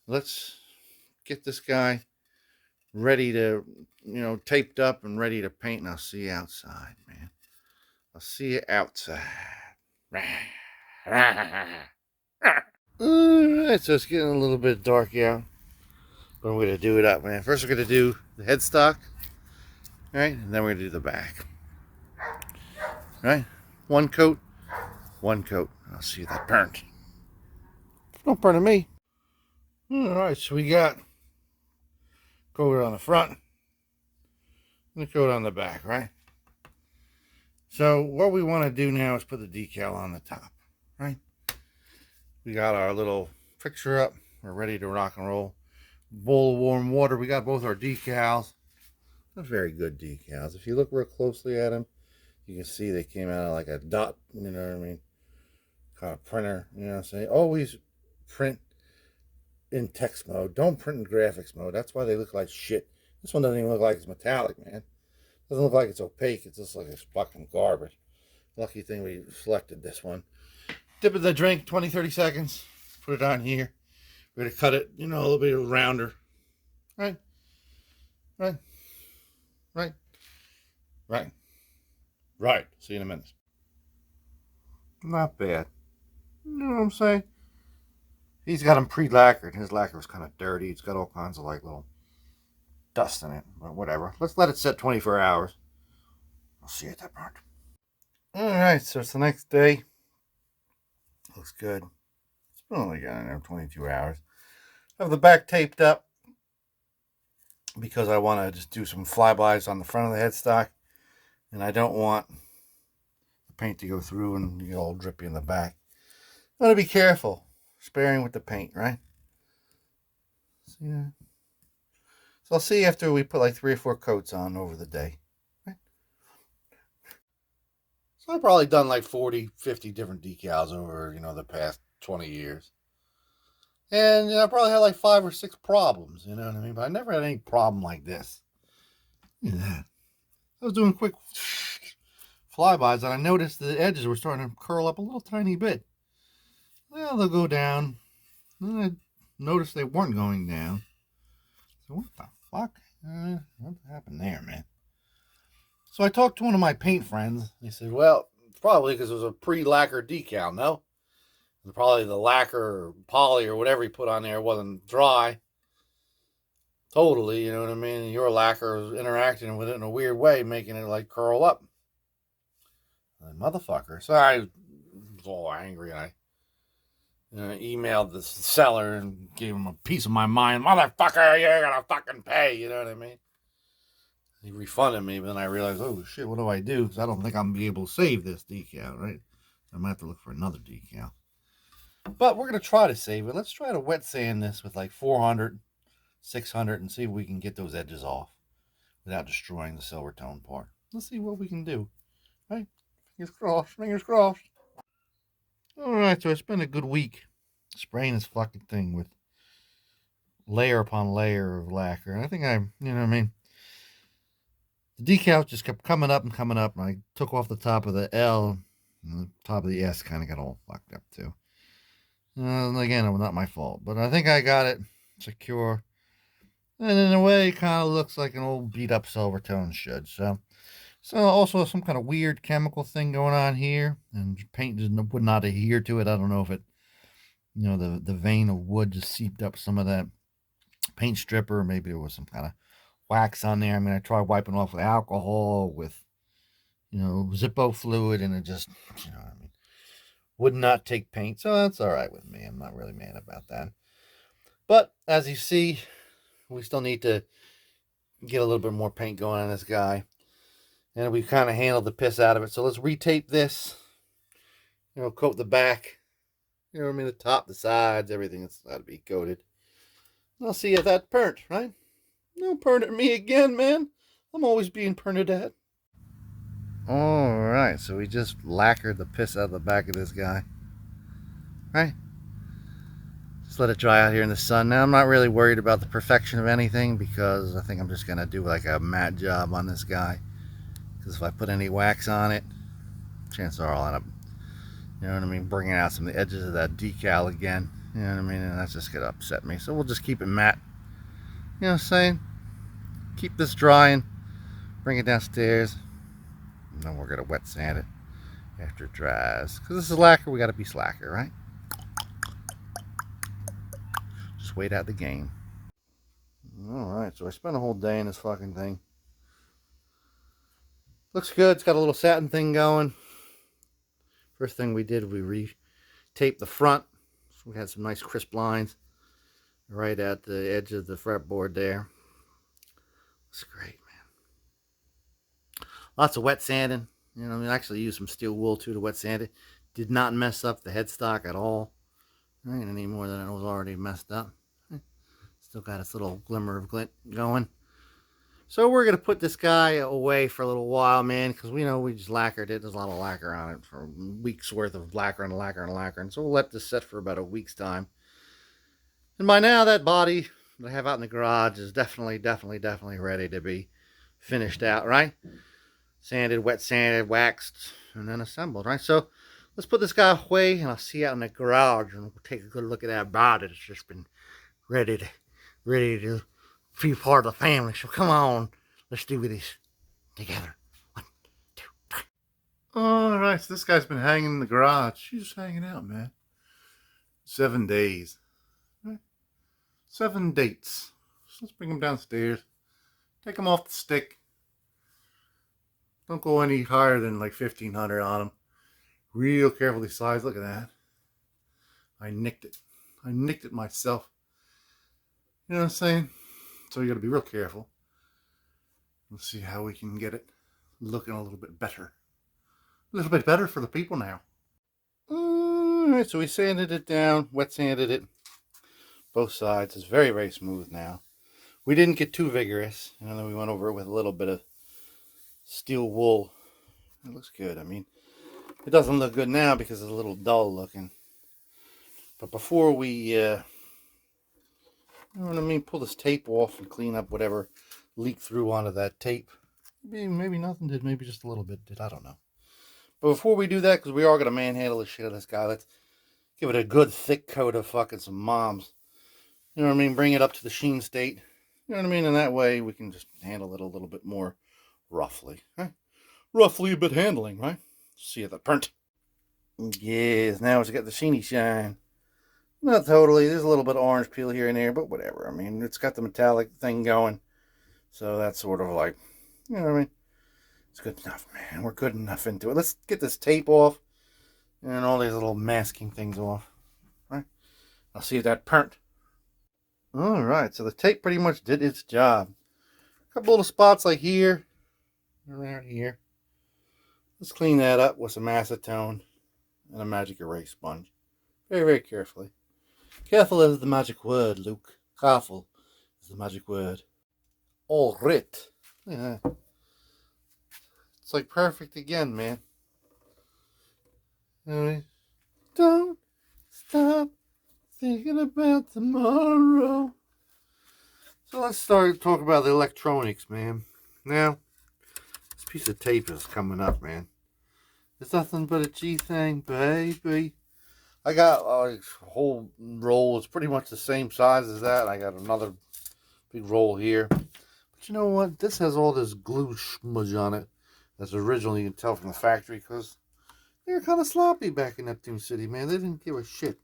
Let's get this guy ready to, you know, taped up and ready to paint, and I'll see you outside, man. I'll see you outside. Alright, so it's getting a little bit dark out, but we're going to do it up, man. First we're going to do the headstock, right, and then we're going to do the back. Right, one coat. I'll see you that burnt. Don't burn to me. Alright, so we got coat on the front and the coat on the back, right? So what we want to do now is put the decal on the top, right? We got our little fixture up. We're ready to rock and roll. Bowl of warm water. We got both our decals. They're very good decals. If you look real closely at them, you can see they came out of like a dot, you know what I mean? Kind of printer, you know what I'm saying? Always print in text mode. Don't print in graphics mode. That's why they look like shit. This one doesn't even look like it's metallic, man. Doesn't look like it's opaque. It's just like it's fucking garbage. Lucky thing we selected this one. Dip it in the drink, 20-30 seconds. Put it on here. We're going to cut it, you know, a little bit rounder. Right? See you in a minute. Not bad. You know what I'm saying? He's got them pre-lacquered. His lacquer was kind of dirty. It's got all kinds of like little dust in it, but whatever. Let's let it set 24 hours. I'll see you at that part. Alright, so it's the next day. Looks good. It's been only got, 22 hours. have the back taped up because I want to just do some flybys on the front of the headstock, and I don't want the paint to go through and get all drippy in the back. I want to be careful, sparing with the paint, right? So, yeah. So I'll see after we put like 3 or 4 coats on over the day. Right? So I've probably done like 40, 50 different decals over, the past 20 years. And I probably had like 5 or 6 problems, you know what I mean? But I never had any problem like this. Look at that. I was doing quick flybys and I noticed the edges were starting to curl up a little tiny bit. Well, they'll go down. Then I noticed they weren't going down. So what the fuck? What happened there, man? So I talked to one of my paint friends. He said, well, it's probably because it was a pre-lacquer decal, no? Probably the lacquer or poly or whatever he put on there wasn't dry. Totally, you know what I mean? Your lacquer was interacting with it in a weird way, making it like curl up. Motherfucker. So I was all angry and I emailed the seller and gave him a piece of my mind. Motherfucker, you're gonna fucking pay, you know what I mean? He refunded me, but then I realized, oh shit, what do I do? Because I don't think I'm gonna be able to save this decal, right? I might have to look for another decal. But we're going to try to save it. Let's try to wet sand this with like 400, 600 and see if we can get those edges off without destroying the Silvertone part. Let's see what we can do. Right? Fingers crossed, fingers crossed. Alright, so it's been a good week spraying this fucking thing with layer upon layer of lacquer. And I think you know what I mean? The decals just kept coming up, and I took off the top of the L, and the top of the S kind of got all fucked up too. Again, it was not my fault, but I think I got it secure. And in a way, it kind of looks like an old beat up Silvertone should. So also some kind of weird chemical thing going on here, and paint would not adhere to it. I don't know if it, the vein of wood just seeped up some of that paint stripper. Or maybe there was some kind of wax on there. I mean, I tried wiping off with alcohol, with, Zippo fluid, and it just, would not take paint. So that's all right with me. I'm not really mad about that. But as you see, we still need to get a little bit more paint going on this guy. And we've kind of handled the piss out of it. So let's retape this. Coat the back. The top, the sides, everything that's got to be coated. And I'll see if that burnt, right? Don't burn at me again, man. I'm always being perned at. Alright, so we just lacquered the piss out of the back of this guy. Right? Just let it dry out here in the sun. Now, I'm not really worried about the perfection of anything because I think I'm just going to do like a matte job on this guy. Because if I put any wax on it, chances are I'll end up, bringing out some of the edges of that decal again. You know what I mean? And that's just going to upset me. So we'll just keep it matte. You know what I'm saying? Keep this drying. Bring it downstairs. And then we're going to wet sand it after it dries. Because this is lacquer, we got to be slacker, right? Just wait out the game. Alright, so I spent a whole day in this fucking thing. Looks good. It's got a little satin thing going. First thing we did, we re-taped the front. So we had some nice crisp lines right at the edge of the fretboard there. Looks great, man. Lots of wet sanding. I actually used some steel wool too to wet sand it. Did not mess up the headstock at all. Right, any more than it was already messed up. Still got its little glimmer of glint going. So we're going to put this guy away for a little while, man, because we just lacquered it. There's a lot of lacquer on it for weeks worth of lacquer and lacquer and lacquer. And so we'll let this set for about a week's time. And by now, that body that I have out in the garage is definitely ready to be finished out, right? Sanded, wet sanded, waxed, and then assembled, right? So let's put this guy away, and I'll see you out in the garage, and we'll take a good look at that body that's just been ready to be part of the family. So come on, let's do this together. 1, 2, 3. All right, so this guy's been hanging in the garage. She's just hanging out, man. 7 days. Right? 7 dates. So let's bring him downstairs. Take him off the stick. Don't go any higher than like 1500 on him. Real carefully sized. Look at that. I nicked it. I nicked it myself. You know what I'm saying? So you got to be real careful. Let's see how we can get it looking a little bit better. A little bit better for the people now. Alright, so we sanded it down, wet sanded it. Both sides. It's very, very smooth now. We didn't get too vigorous. And then we went over it with a little bit of steel wool. It looks good. I mean, it doesn't look good now because it's a little dull looking. But before we, you know what I mean, pull this tape off and clean up whatever leaked through onto that tape. Maybe nothing did. Maybe just a little bit did. I don't know. But before we do that, because we are going to manhandle the shit out of this guy, let's give it a good thick coat of fucking some moms. You know what I mean? Bring it up to the sheen state. You know what I mean? And that way we can just handle it a little bit more roughly. Right? Roughly a bit handling, right? See the print. Yes, now it's got the sheeny shine. Not totally. There's a little bit of orange peel here and there, but whatever. I mean, it's got the metallic thing going. So that's sort of like, you know what I mean? It's good enough, man. We're good enough into it. Let's get this tape off and all these little masking things off. Right? I'll see if that burnt. Alright, so the tape pretty much did its job. A couple little spots like here, around here. Let's clean that up with some acetone and a magic erase sponge. Very, very carefully. Careful is the magic word, Luke. Careful is the magic word. All right. Yeah. It's like perfect again, man. Alright. Don't stop thinking about tomorrow. So let's start talking about the electronics, man. Now, this piece of tape is coming up, man. It's nothing but a G thing, baby. I got a whole roll. It's pretty much the same size as that. I got another big roll here. But you know what? This has all this glue smudge on it. That's originally, you can tell from the factory, because they were kind of sloppy back in Neptune City, man. They didn't give a shit.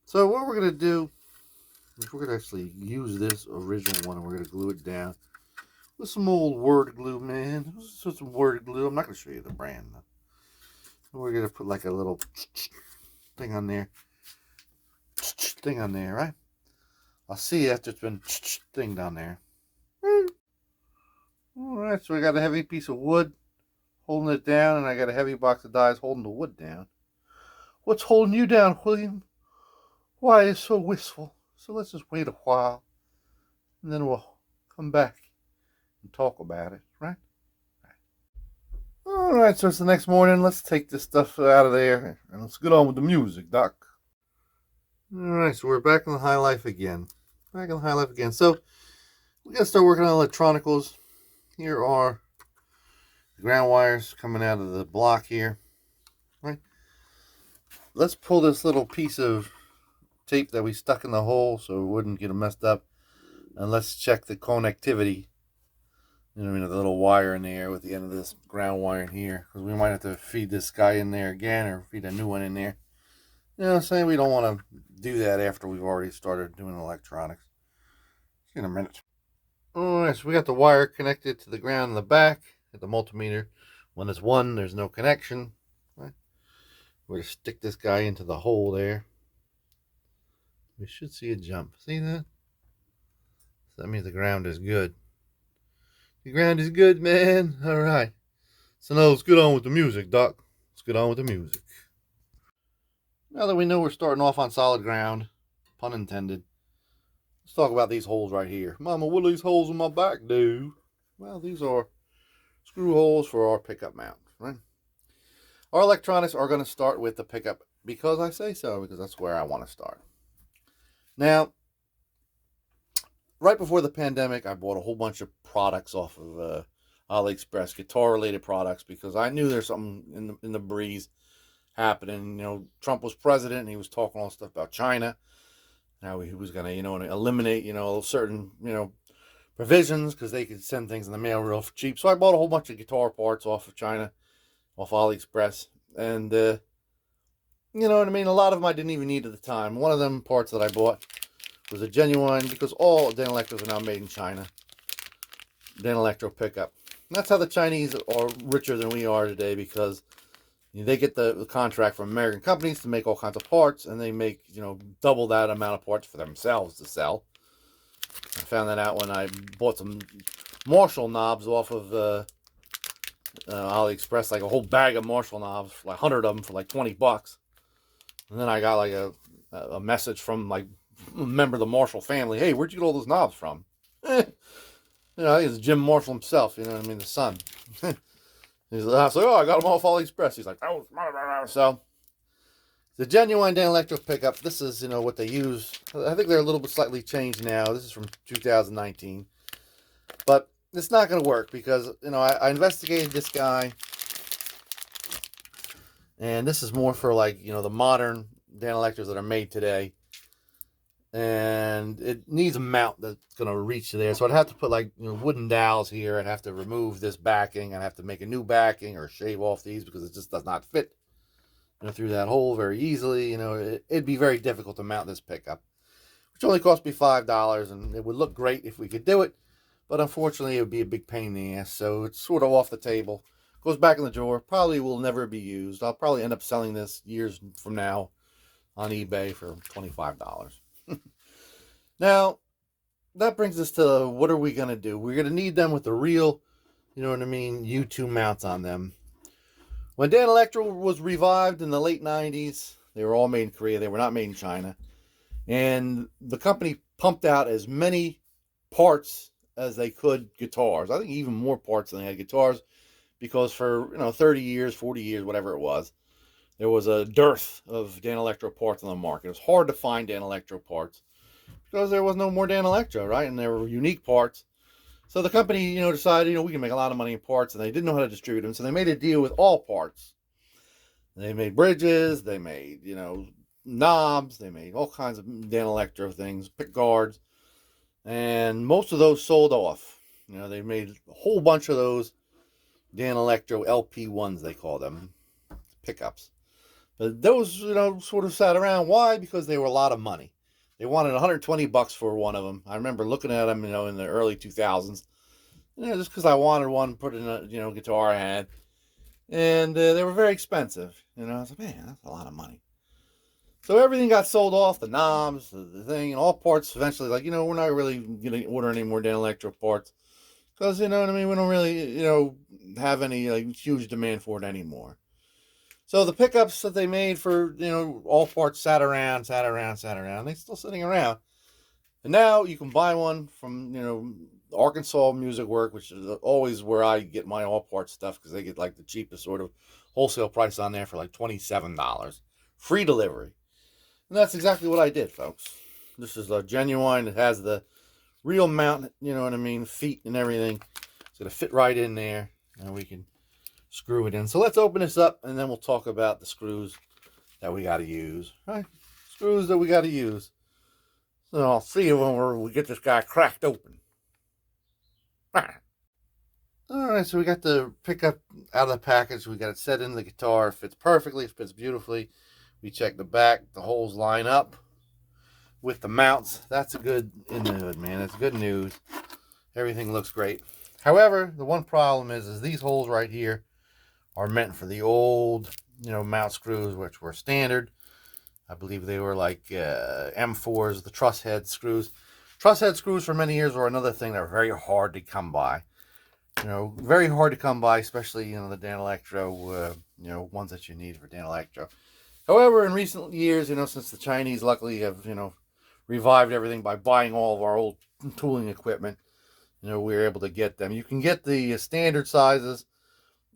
So what we're going to do is we're going to actually use this original one and we're going to glue it down with some old word glue, man. This is some word glue. I'm not going to show you the brand, though. We're going to put like a little thing on there. Thing on there, right? I'll see you after it's been thing down there. Alright, so I got a heavy piece of wood holding it down, and I got a heavy box of dies holding the wood down. What's holding you down, William? Why are you so wistful? So let's just wait a while, and then we'll come back and talk about it, right? Alright, so it's the next morning. Let's take this stuff out of there, and let's get on with the music, Doc. Alright, so we're back in the high life again. So, we got to start working on electronicals. Here are the ground wires coming out of the block here. Right. Let's pull this little piece of tape that we stuck in the hole so it wouldn't get messed up. And let's check the connectivity. You know what I mean? The little wire in there with the end of this ground wire in here. Because we might have to feed this guy in there again or feed a new one in there. You know what I'm saying? We don't want to do that after we've already started doing electronics. See you in a minute. Alright, so we got the wire connected to the ground in the back at the multimeter. When it's 1, there's no connection. Right? We're going to stick this guy into the hole there. We should see a jump. See that? So that means the ground is good. The ground is good, man. Alright. So now let's get on with the music, Doc. Let's get on with the music. Now that we know we're starting off on solid ground, pun intended, let's talk about these holes right here. Mama, what do these holes in my back do? Well, these are screw holes for our pickup mount, right? Our electronics are going to start with the pickup because I say so, because that's where I want to start. Now, right before the pandemic, I bought a whole bunch of products off of AliExpress, guitar-related products, because I knew there's something in the breeze happening. You know, Trump was president, and he was talking all this stuff about China. Now he was going to, eliminate, certain, provisions because they could send things in the mail real cheap. So I bought a whole bunch of guitar parts off of China, off AliExpress. And, you know what I mean? A lot of them I didn't even need at the time. One of them parts that I bought was a genuine, because all Danelectros are now made in China. Danelectro pickup. And that's how the Chinese are richer than we are today, because they get the contract from American companies to make all kinds of parts, and they make, double that amount of parts for themselves to sell. I found that out when I bought some Marshall knobs off of AliExpress, like a whole bag of Marshall knobs, like 100 of them for like 20 bucks. And then I got like a message from like a member of the Marshall family. Hey, where'd you get all those knobs from? You know, I think it's Jim Marshall himself, you know what I mean, the son. He's like, oh, I got them off AliExpress. He's like, oh, so the genuine Danelectro pickup. This is, you know, what they use. I think they're a little bit slightly changed now. This is from 2019, but it's not going to work because, you know, I investigated this guy, and this is more for like, you know, the modern Danelectros that are made today. And it needs a mount that's going to reach there. So I'd have to put like, you know, wooden dowels here. I'd have to remove this backing. I'd have to make a new backing or shave off these because it just does not fit, you know, through that hole very easily. You know, it'd be very difficult to mount this pickup, which only cost me $5, and it would look great if we could do it. But unfortunately, it would be a big pain in the ass. So it's sort of off the table. Goes back in the drawer. Probably will never be used. I'll probably end up selling this years from now on eBay for $25. Now, that brings us to what are we going to do? We're going to need them with the real, you know what I mean, U2 mounts on them. When Danelectro was revived in the late 90s, they were all made in Korea. They were not made in China. And the company pumped out as many parts as they could guitars. I think even more parts than they had guitars, because for, you know, 30 years, 40 years, whatever it was, there was a dearth of Danelectro parts on the market. It was hard to find Danelectro parts because there was no more Danelectro, right? And there were unique parts. So the company, you know, decided, you know, we can make a lot of money in parts, and they didn't know how to distribute them. So they made a deal with all parts. They made bridges, they made, you know, knobs, they made all kinds of Danelectro things, pick guards, and most of those sold off. You know, they made a whole bunch of those Danelectro LP1s, they call them, pickups. But those, you know, sort of sat around. Why? Because they were a lot of money. They wanted 120 bucks for one of them. I remember looking at them, you know, in the early 2000s, you know, just because I wanted one, put in a, you know, guitar I had, and they were very expensive. You know, I was like, man, that's a lot of money. So everything got sold off, the knobs, the thing, and all parts eventually, like, you know, we're not really going to order any more Danelectro parts because, you know what I mean, we don't really, you know, have any like huge demand for it anymore. So the pickups that they made for, you know, all parts sat around. They're still sitting around. And now you can buy one from, you know, Arkansas Music Work, which is always where I get my all parts stuff because they get like the cheapest sort of wholesale price on there for like $27. Free delivery. And that's exactly what I did, folks. This is a genuine. It has the real mount, you know what I mean, feet and everything. It's going to fit right in there. And we can screw it in. So let's open this up, and then we'll talk about the screws that we got to use. Right? Screws that we got to use. So I'll see you when we get this guy cracked open. Alright, so we got the pickup out of the package. We got it set in the guitar. It fits perfectly. It fits beautifully. We check the back. The holes line up with the mounts. That's a good in the hood, man. That's good news. Everything looks great. However, the one problem is these holes right here are meant for the old, you know, mount screws, which were standard. I believe they were like M4s, the truss head screws. Truss head screws for many years were another thing that were very hard to come by. You know, very hard to come by, especially, you know, the Danelectro, you know, ones that you need for Danelectro. However, in recent years, you know, since the Chinese luckily have, you know, revived everything by buying all of our old tooling equipment, you know, we were able to get them. You can get the standard sizes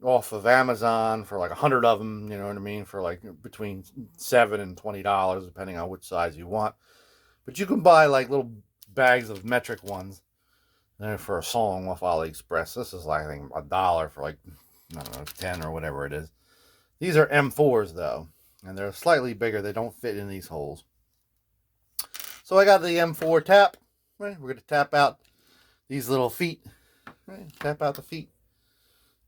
off of Amazon for like 100 of them, you know what I mean, for like between $7 and $20, depending on which size you want. But you can buy like little bags of metric ones for a song off AliExpress. This is like, I think, $1 for like, I don't know, 10 or whatever it is. These are M4s though, and they're slightly bigger. They don't fit in these holes. So I got the M4 tap. Right? We're going to tap out these little feet. Right? Tap out the feet.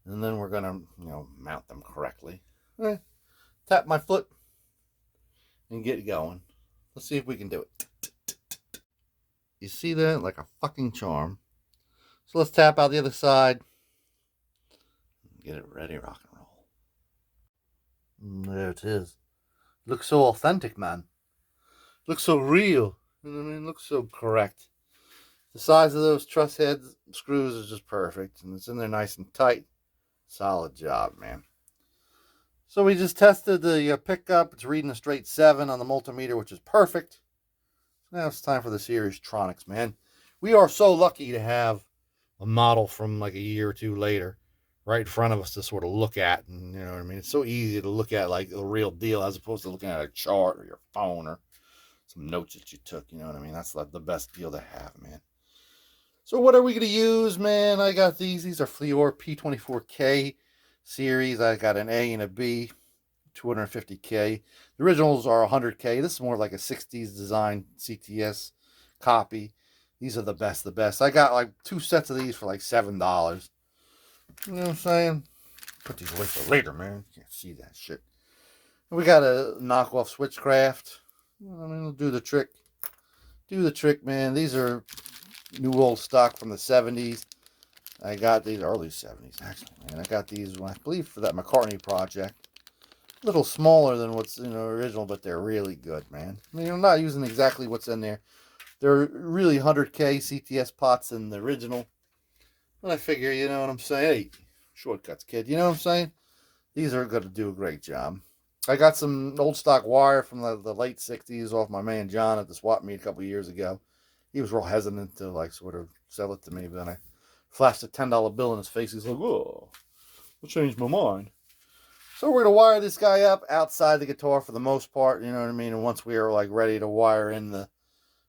And then we're going to, you know, mount them correctly. Right? Tap my foot and get going. Let's see if we can do it. You see that? Like a fucking charm. So let's tap out the other side. Get it ready, rock and roll. There it is. Looks so authentic, man. Looks so real. You know what I mean? Looks so correct. The size of those truss head screws is just perfect, and it's in there nice and tight. Solid job, man. So we just tested the pickup. It's reading a straight 7 on the multimeter, which is perfect. Now it's time for the Series Tronics, man. We are so lucky to have a model from like a year or two later right in front of us to sort of look at. And you know what I mean? It's so easy to look at like the real deal as opposed to looking at a chart or your phone or some notes that you took. You know what I mean? That's like the best deal to have, man. So what are we going to use, man? I got these. These are Fleor P24K series. I got an A and a B, 250K. The originals are 100K. This is more like a 60s design CTS copy. These are the best, I got like 2 sets of these for like $7. You know what I'm saying? Put these away for later, man. You can't see that shit. And we got a knockoff Switchcraft. I mean, it'll do the trick. Do the trick, man. These are new old stock from the 70s. I got these early 70s, actually, man. I got these, I believe, for that McCartney project. A little smaller than what's in the original, but they're really good, man. I mean, I'm not using exactly what's in there. They're really 100K CTS pots in the original. But I figure, you know what I'm saying? Hey, shortcuts, kid. You know what I'm saying? These are going to do a great job. I got some old stock wire from the late 60s off my man John at the swap meet a couple years ago. He was real hesitant to like sort of sell it to me, but then I flashed a $10 bill in his face. He's like, "Whoa, I changed my mind." So we're going to wire this guy up outside the guitar for the most part, you know what I mean? And once we are like ready to wire in the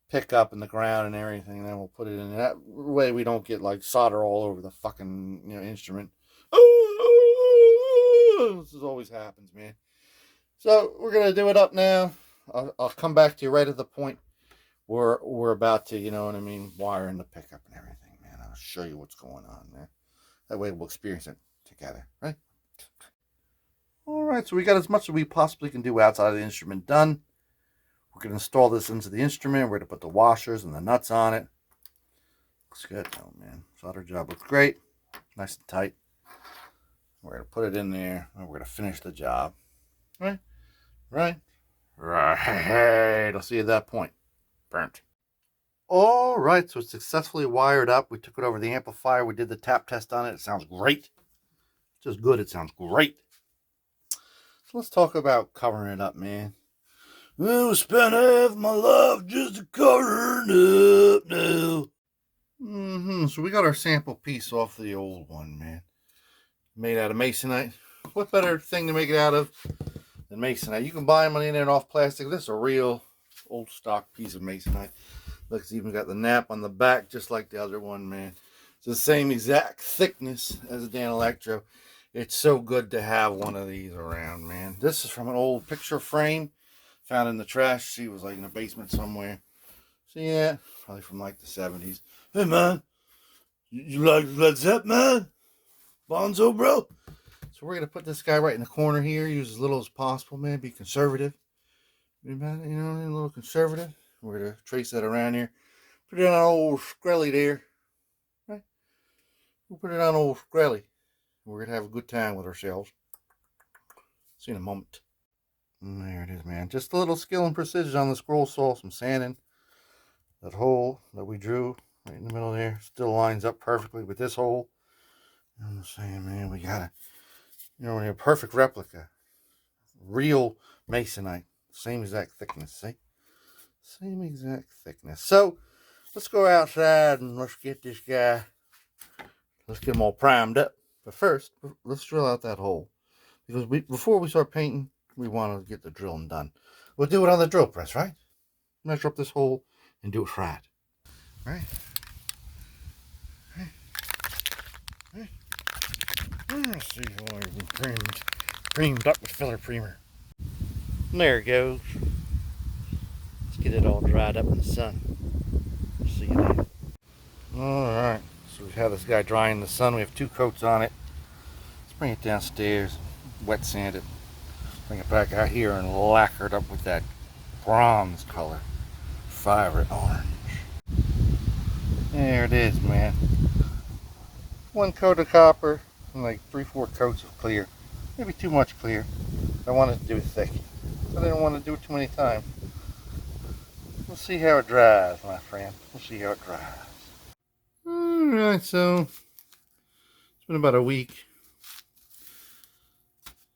pickup and the ground and everything, then we'll put it in. That way we don't get like solder all over the fucking, you know, instrument. This is always happens, man. So we're going to do it up now. I'll come back to you right at the point where we're about to, you know what I mean, wire in the pickup and everything, man. I'll show you what's going on there. That way we'll experience it together, right? Alright, so we got as much as we possibly can do outside of the instrument done. We're going to install this into the instrument. We're going to put the washers and the nuts on it. Looks good. Oh, man. Solder job looks great. Nice and tight. We're going to put it in there, and we're going to finish the job. Right? Right? Right. I'll see you at that point. Burnt. Alright, so it's successfully wired up. We took it over the amplifier. We did the tap test on it. It sounds great. Just good. It sounds great. So let's talk about covering it up, man. I spent half my life just to cover it up now. So we got our sample piece off the old one, man. Made out of masonite. What better thing to make it out of than masonite? You can buy them on the internet off plastic. This is a real old stock piece of masonite. Look, it's even got the nap on the back just like the other one, man. It's the same exact thickness as a Danelectro. It's so good to have one of these around, man. This is from an old picture frame found in the trash. She was like in a basement somewhere. So yeah, probably from like the 70s. Hey man, you like Led Zeppelin, man? Bonzo, bro? So we're going to put this guy right in the corner here. Use as little as possible, man. Be conservative. You know, a little conservative. We're going to trace that around here. Put it on old Skrelly there. Right? We'll put it on old Skrelly. We're going to have a good time with ourselves. See you in a moment. And there it is, man. Just a little skill and precision on the scroll saw. Some sanding. That hole that we drew right in the middle there still lines up perfectly with this hole. You know what I'm saying, man? We got a perfect replica. Real masonite. Same exact thickness, see? Same exact thickness. So, let's go outside and let's get this guy. Let's get him all primed up. But first, let's drill out that hole. Because before we start painting, we want to get the drilling done. We'll do it on the drill press, right? Measure up this hole and do it right. Right? Let's see how I've creamed up with filler primer. And there it goes. Let's get it all dried up in the sun. See you later. Alright, so we've had this guy dry in the sun. We have 2 coats on it. Let's bring it downstairs, wet sand it, bring it back out here and lacquer it up with that bronze color. Vibrant orange. There it is, man. 1 coat of copper and like 3-4 coats of clear. Maybe too much clear. I wanted to do it thick. I didn't want to do it too many times. We'll see how it dries, my friend. We'll see how it dries. Alright, so it's been about a week.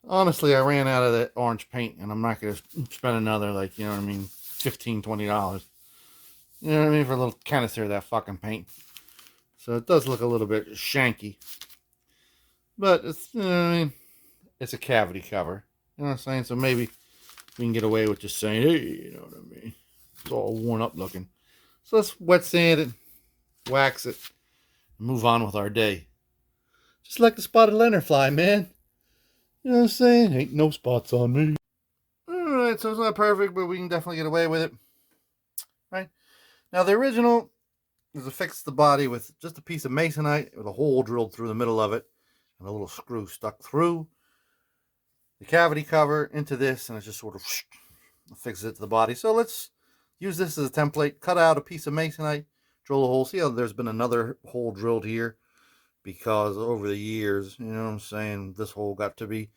Honestly, I ran out of that orange paint, and I'm not going to spend another, like, you know what I mean, $15, $20. You know what I mean, for a little canister of that fucking paint. So it does look a little bit shanky. But it's, you know what I mean, it's a cavity cover. You know what I'm saying? So maybe we can get away with just saying, hey, you know what I mean? It's all worn up looking. So let's wet sand it, wax it, and move on with our day. Just like the spotted lanternfly, man. You know what I'm saying? Ain't no spots on me. Alright, so it's not perfect, but we can definitely get away with it. Right? Now, the original is to fix the body with just a piece of masonite with a hole drilled through the middle of it and a little screw stuck through the cavity cover into this, and it just sort of fixes it to the body. So let's use this as a template. Cut out a piece of masonite, drill a hole. See how there's been another hole drilled here? Because over the years, you know what I'm saying, this hole got to be,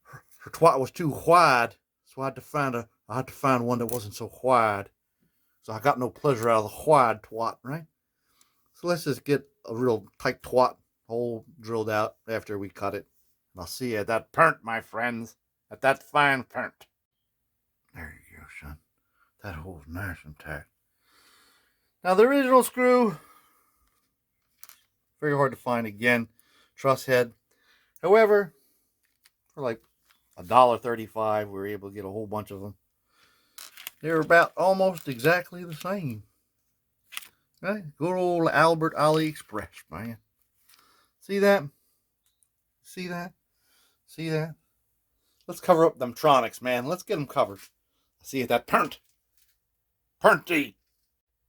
her twat was too wide, so I had to find one that wasn't so wide. So I got no pleasure out of the wide twat, right? So let's just get a real tight twat hole drilled out after we cut it. And I'll see you at that print, my friends. At that fine print. There you go, son. That hole's nice and tight. Now the original screw, very hard to find again. Truss head. However, for like $1.35, we were able to get a whole bunch of them. They're about almost exactly the same. Right? Good old Albert AliExpress, man. See that? See that? See that? Let's cover up them tronics, man. Let's get them covered. See that print. Printy.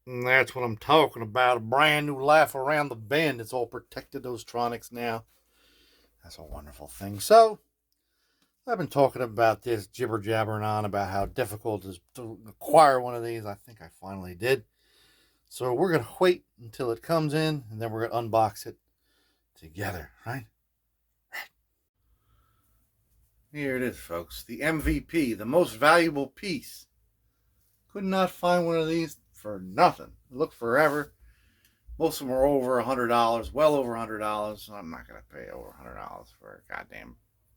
And that's what I'm talking about. A brand new life around the bend. It's all protected, those tronics now. That's a wonderful thing. So, I've been talking about this, jibber-jabbering on about how difficult it is to acquire one of these. I think I finally did. So we're going to wait until it comes in, and then we're going to unbox it together, right? Here it is, folks. The MVP, the most valuable piece. Could not find one of these for nothing. Looked forever. Most of them are over $100, well over $100. I'm not going to pay over $100 for a goddamn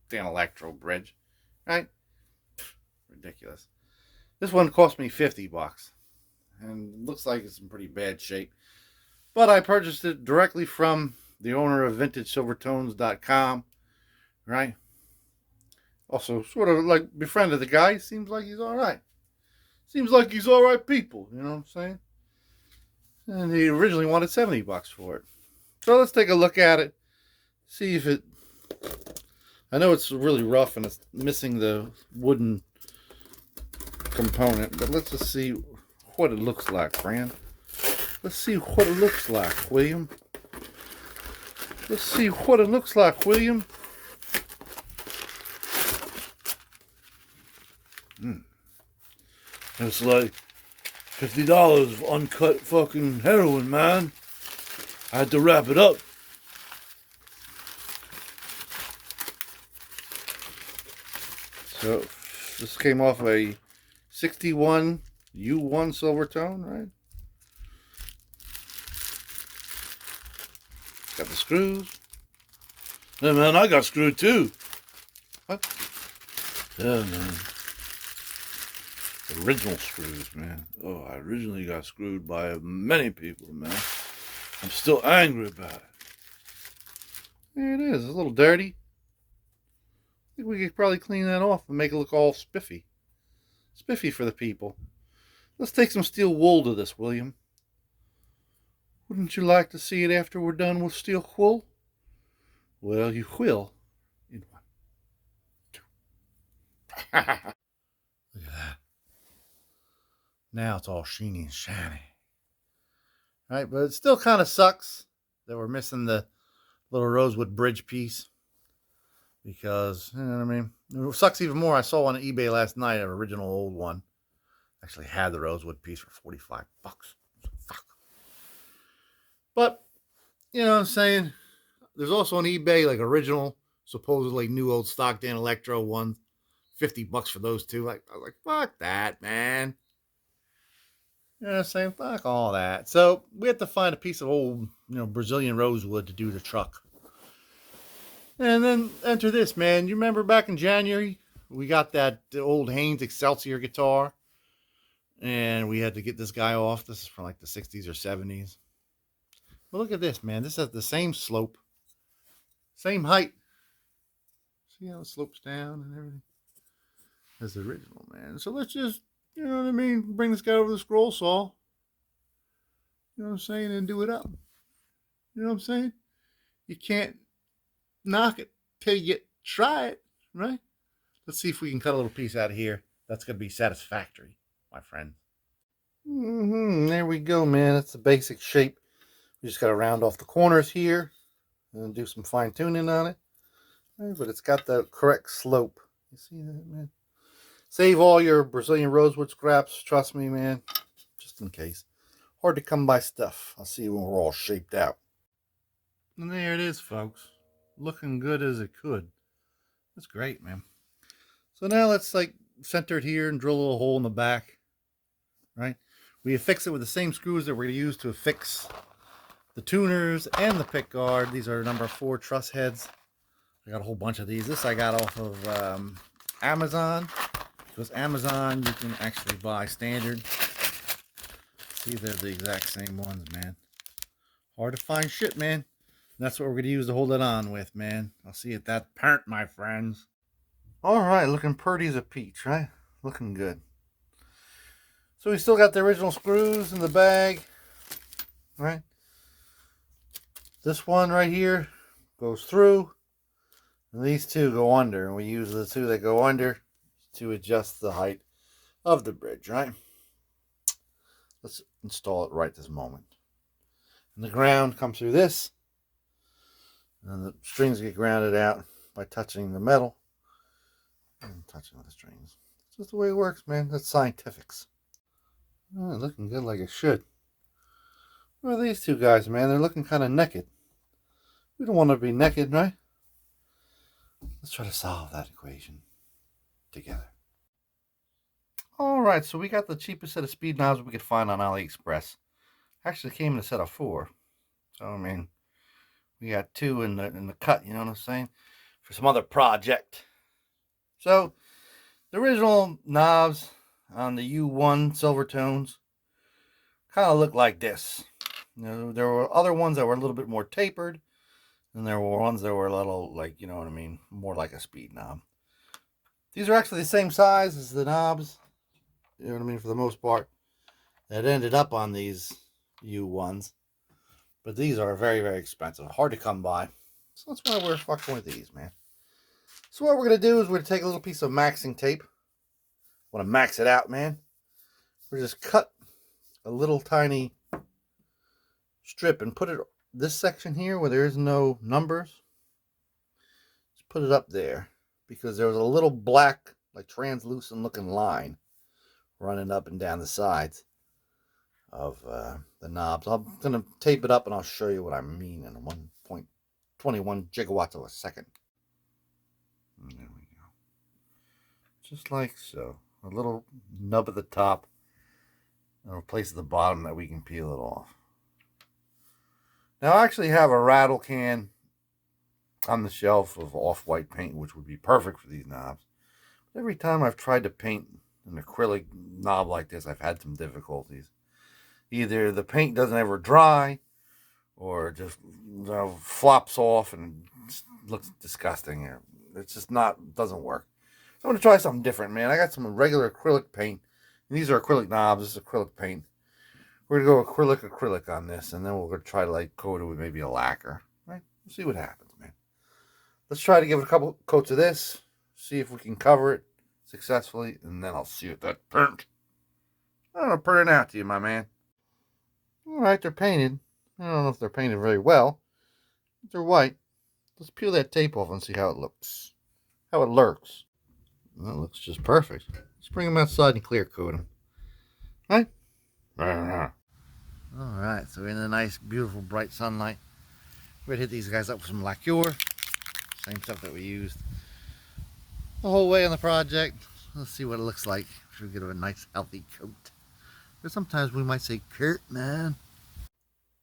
Danelectro bridge, right? Ridiculous. This one cost me $50, and looks like it's in pretty bad shape. But I purchased it directly from the owner of VintageSilvertones.com, right? Also, sort of like befriended the guy. Seems like he's all right. Seems like he's all right people. You know what I'm saying? And he originally wanted $70 for it. So let's take a look at it. See if it. I know it's really rough and it's missing the wooden component, but let's just see what it looks like, friend. Let's see what it looks like, William. Let's see what it looks like, William. It's like $50 of uncut fucking heroin, man. I had to wrap it up. So, this came off a 61 U1 Silvertone, right? Got the screws. Yeah, man, I got screwed too. What? Yeah, man. Original screws, man. Oh, I originally got screwed by many people, man. I'm still angry about it. There it is. It's a little dirty. I think we could probably clean that off and make it look all spiffy. Spiffy for the people. Let's take some steel wool to this, William. Wouldn't you like to see it after we're done with steel wool? Well, you will. In 1, 2. Look at that. Now it's all sheeny and shiny. Right, but it still kind of sucks that we're missing the little rosewood bridge piece. Because, you know what I mean? It sucks even more. I saw on eBay last night, an original old one. Actually had the rosewood piece for $45. Fuck. But, you know what I'm saying? There's also on eBay, like original, supposedly new old stock Danelectro ones. $50 for those two. Like, I was like, fuck that, man. You know what I'm saying? Fuck all that. So we had to find a piece of old, Brazilian rosewood to do the truck. And then enter this, man. You remember back in January, we got that old Haynes Excelsior guitar. And we had to get this guy off. This is from like the 60s or 70s. But look at this, man. This has the same slope. Same height. See how it slopes down and everything? As the original, man. So let's just, you know what I mean, bring this guy over the scroll saw. You know what I'm saying? And do it up. You know what I'm saying? You can't knock it till you try it, right? Let's see if we can cut a little piece out of here. That's going to be satisfactory, my friend. There we go, man. That's the basic shape. We just got to round off the corners here and do some fine tuning on it. Right, but it's got the correct slope. You see that, man? Save all your Brazilian rosewood scraps. Trust me, man. Just in case. Hard to come by stuff. I'll see you when we're all shaped out. And there it is, folks. Looking good as it could. That's great, man. So now let's like center it here and drill a little hole in the back. Right? We affix it with the same screws that we're going to use to affix the tuners and the pick guard. These are number 4 truss heads. I got a whole bunch of these. This I got off of Amazon. Because Amazon, you can actually buy standard. See, they're the exact same ones, man. Hard to find shit, man. And that's what we're going to use to hold it on with, man. I'll see you at that part, my friends. Alright, looking pretty as a peach, right? Looking good. So we still got the original screws in the bag, right? This one right here goes through, and these two go under, and we use the two that go under to adjust the height of the bridge, right? Let's install it right this moment. And the ground comes through this, and the strings get grounded out by touching the metal and touching the strings. It's just the way it works, man. That's scientifics. Oh, looking good like it should. What are these two guys, man? They're looking kind of naked. We don't want to be naked, right? Let's try to solve that equation together. Alright, so we got the cheapest set of speed knobs we could find on AliExpress. Actually came in a set of 4. So, I mean, we got 2 in the cut, you know what I'm saying? For some other project. So, the original knobs on the U1 Silvertones kind of look like this. You know, there were other ones that were a little bit more tapered, and there were ones that were a little, like, you know what I mean, more like a speed knob. These are actually the same size as the knobs, you know what I mean, for the most part, that ended up on these U1s. But these are very, very expensive, hard to come by. So that's why we're fucking with these, man. So what we're going to do is we're going to take a little piece of maxing tape. Want to max it out, man. We're just cut a little tiny strip and put it this section here where there is no numbers. Just put it up there because there was a little black, like translucent looking line running up and down the sides of the knobs. I'm going to tape it up and I'll show you what I mean in 1.21 gigawatts of a second. And there we go. Just like so. A little nub at the top and a place at the bottom that we can peel it off. Now I actually have a rattle can on the shelf of off-white paint, which would be perfect for these knobs. But every time I've tried to paint an acrylic knob like this, I've had some difficulties. Either the paint doesn't ever dry, or just flops off and looks disgusting. It's just doesn't work. So I'm going to try something different, man. I got some regular acrylic paint. And these are acrylic knobs. This is acrylic paint. We're going to go acrylic on this. And then we're going to try to like coat it with maybe a lacquer. Right? We'll see what happens, man. Let's try to give it a couple coats of this. See if we can cover it successfully. And then I'll see what that burnt. I don't know, print it out to you, my man. Alright, they're painted. I don't know if they're painted very well. But they're white. Let's peel that tape off and see how it looks. How it lurks. That looks just perfect. Let's bring them outside and clear coat them. Right? Alright, so we're in the nice, beautiful, bright sunlight. We're going to hit these guys up with some lacquer. Same stuff that we used the whole way on the project. Let's see what it looks like. Should we get a nice, healthy coat. Or sometimes we might say Kurt, man.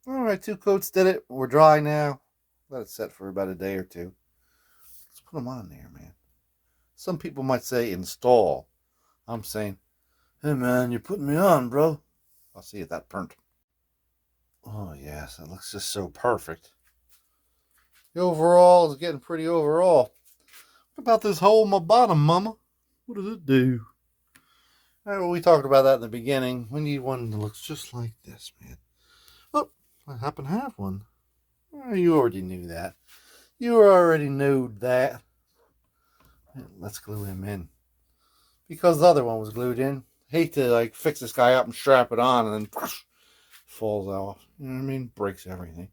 Alright, 2 coats did it. We're dry now. Let it set for about a day or two. Let's put them on there, man. Some people might say install. I'm saying, hey man, you're putting me on, bro. I'll see if that burnt. Oh yes, it looks just so perfect. The overall is getting pretty overall. What about this hole in my bottom, mama? What does it do? Alright, well, we talked about that in the beginning. We need one that looks just like this, man. Oh, I happen to have one. Oh, you already knew that. You already knew that. Let's glue him in. Because the other one was glued in. Hate to like fix this guy up and strap it on and then whoosh, falls off. You know what I mean? Breaks everything.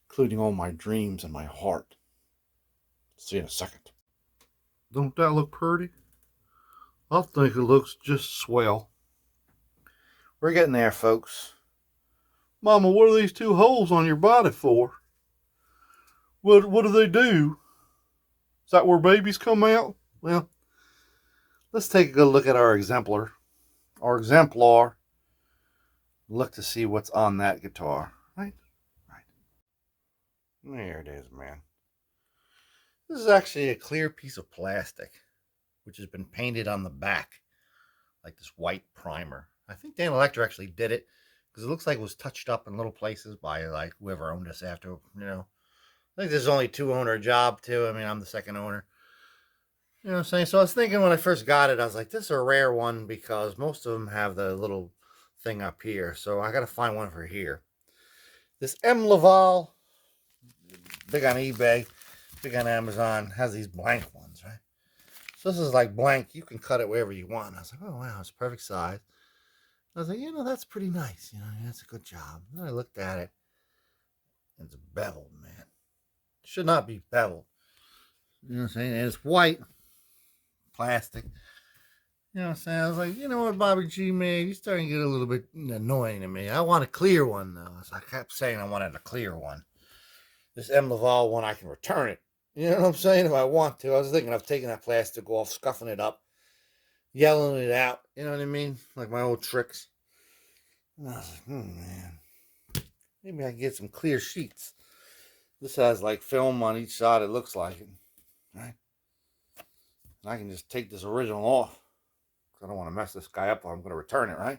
Including all my dreams and my heart. See you in a second. Don't that look pretty? I think it looks just swell. We're getting there, folks. Mama, what are these 2 holes on your body for? What do they do? Is that where babies come out? Well, let's take a good look at our exemplar. Our exemplar. Look to see what's on that guitar. Right? There it is, man. This is actually a clear piece of plastic, which has been painted on the back, like this white primer. I think Danelectro actually did it, because it looks like it was touched up in little places by like whoever owned this after, you know. I think there's only 2 owner job too. I mean, I'm the second owner. You know what I'm saying? So I was thinking when I first got it, I was like, this is a rare one because most of them have the little thing up here. So I got to find one for here. This M. Laval, big on eBay, big on Amazon, has these blank ones, right? So this is like blank. You can cut it wherever you want. I was like, oh, wow, it's perfect size. I was like, you know, that's pretty nice. You know, that's a good job. And then I looked at it. It's beveled, man. It should not be beveled. You know what I'm saying? And it's white plastic. You know what I'm saying? I was like, you know what, Bobby G, man, you're starting to get a little bit annoying to me. I want a clear one, though. So I kept saying I wanted a clear one. This M. Laval one, I can return it. You know what I'm saying? If I want to. I was thinking of taking that plastic off, scuffing it up, yelling it out. You know what I mean? Like my old tricks. And I was like, man. Maybe I can get some clear sheets. This has like film on each side. It looks like it. Right? And I can just take this original off. I don't want to mess this guy up while I'm going to return it, right?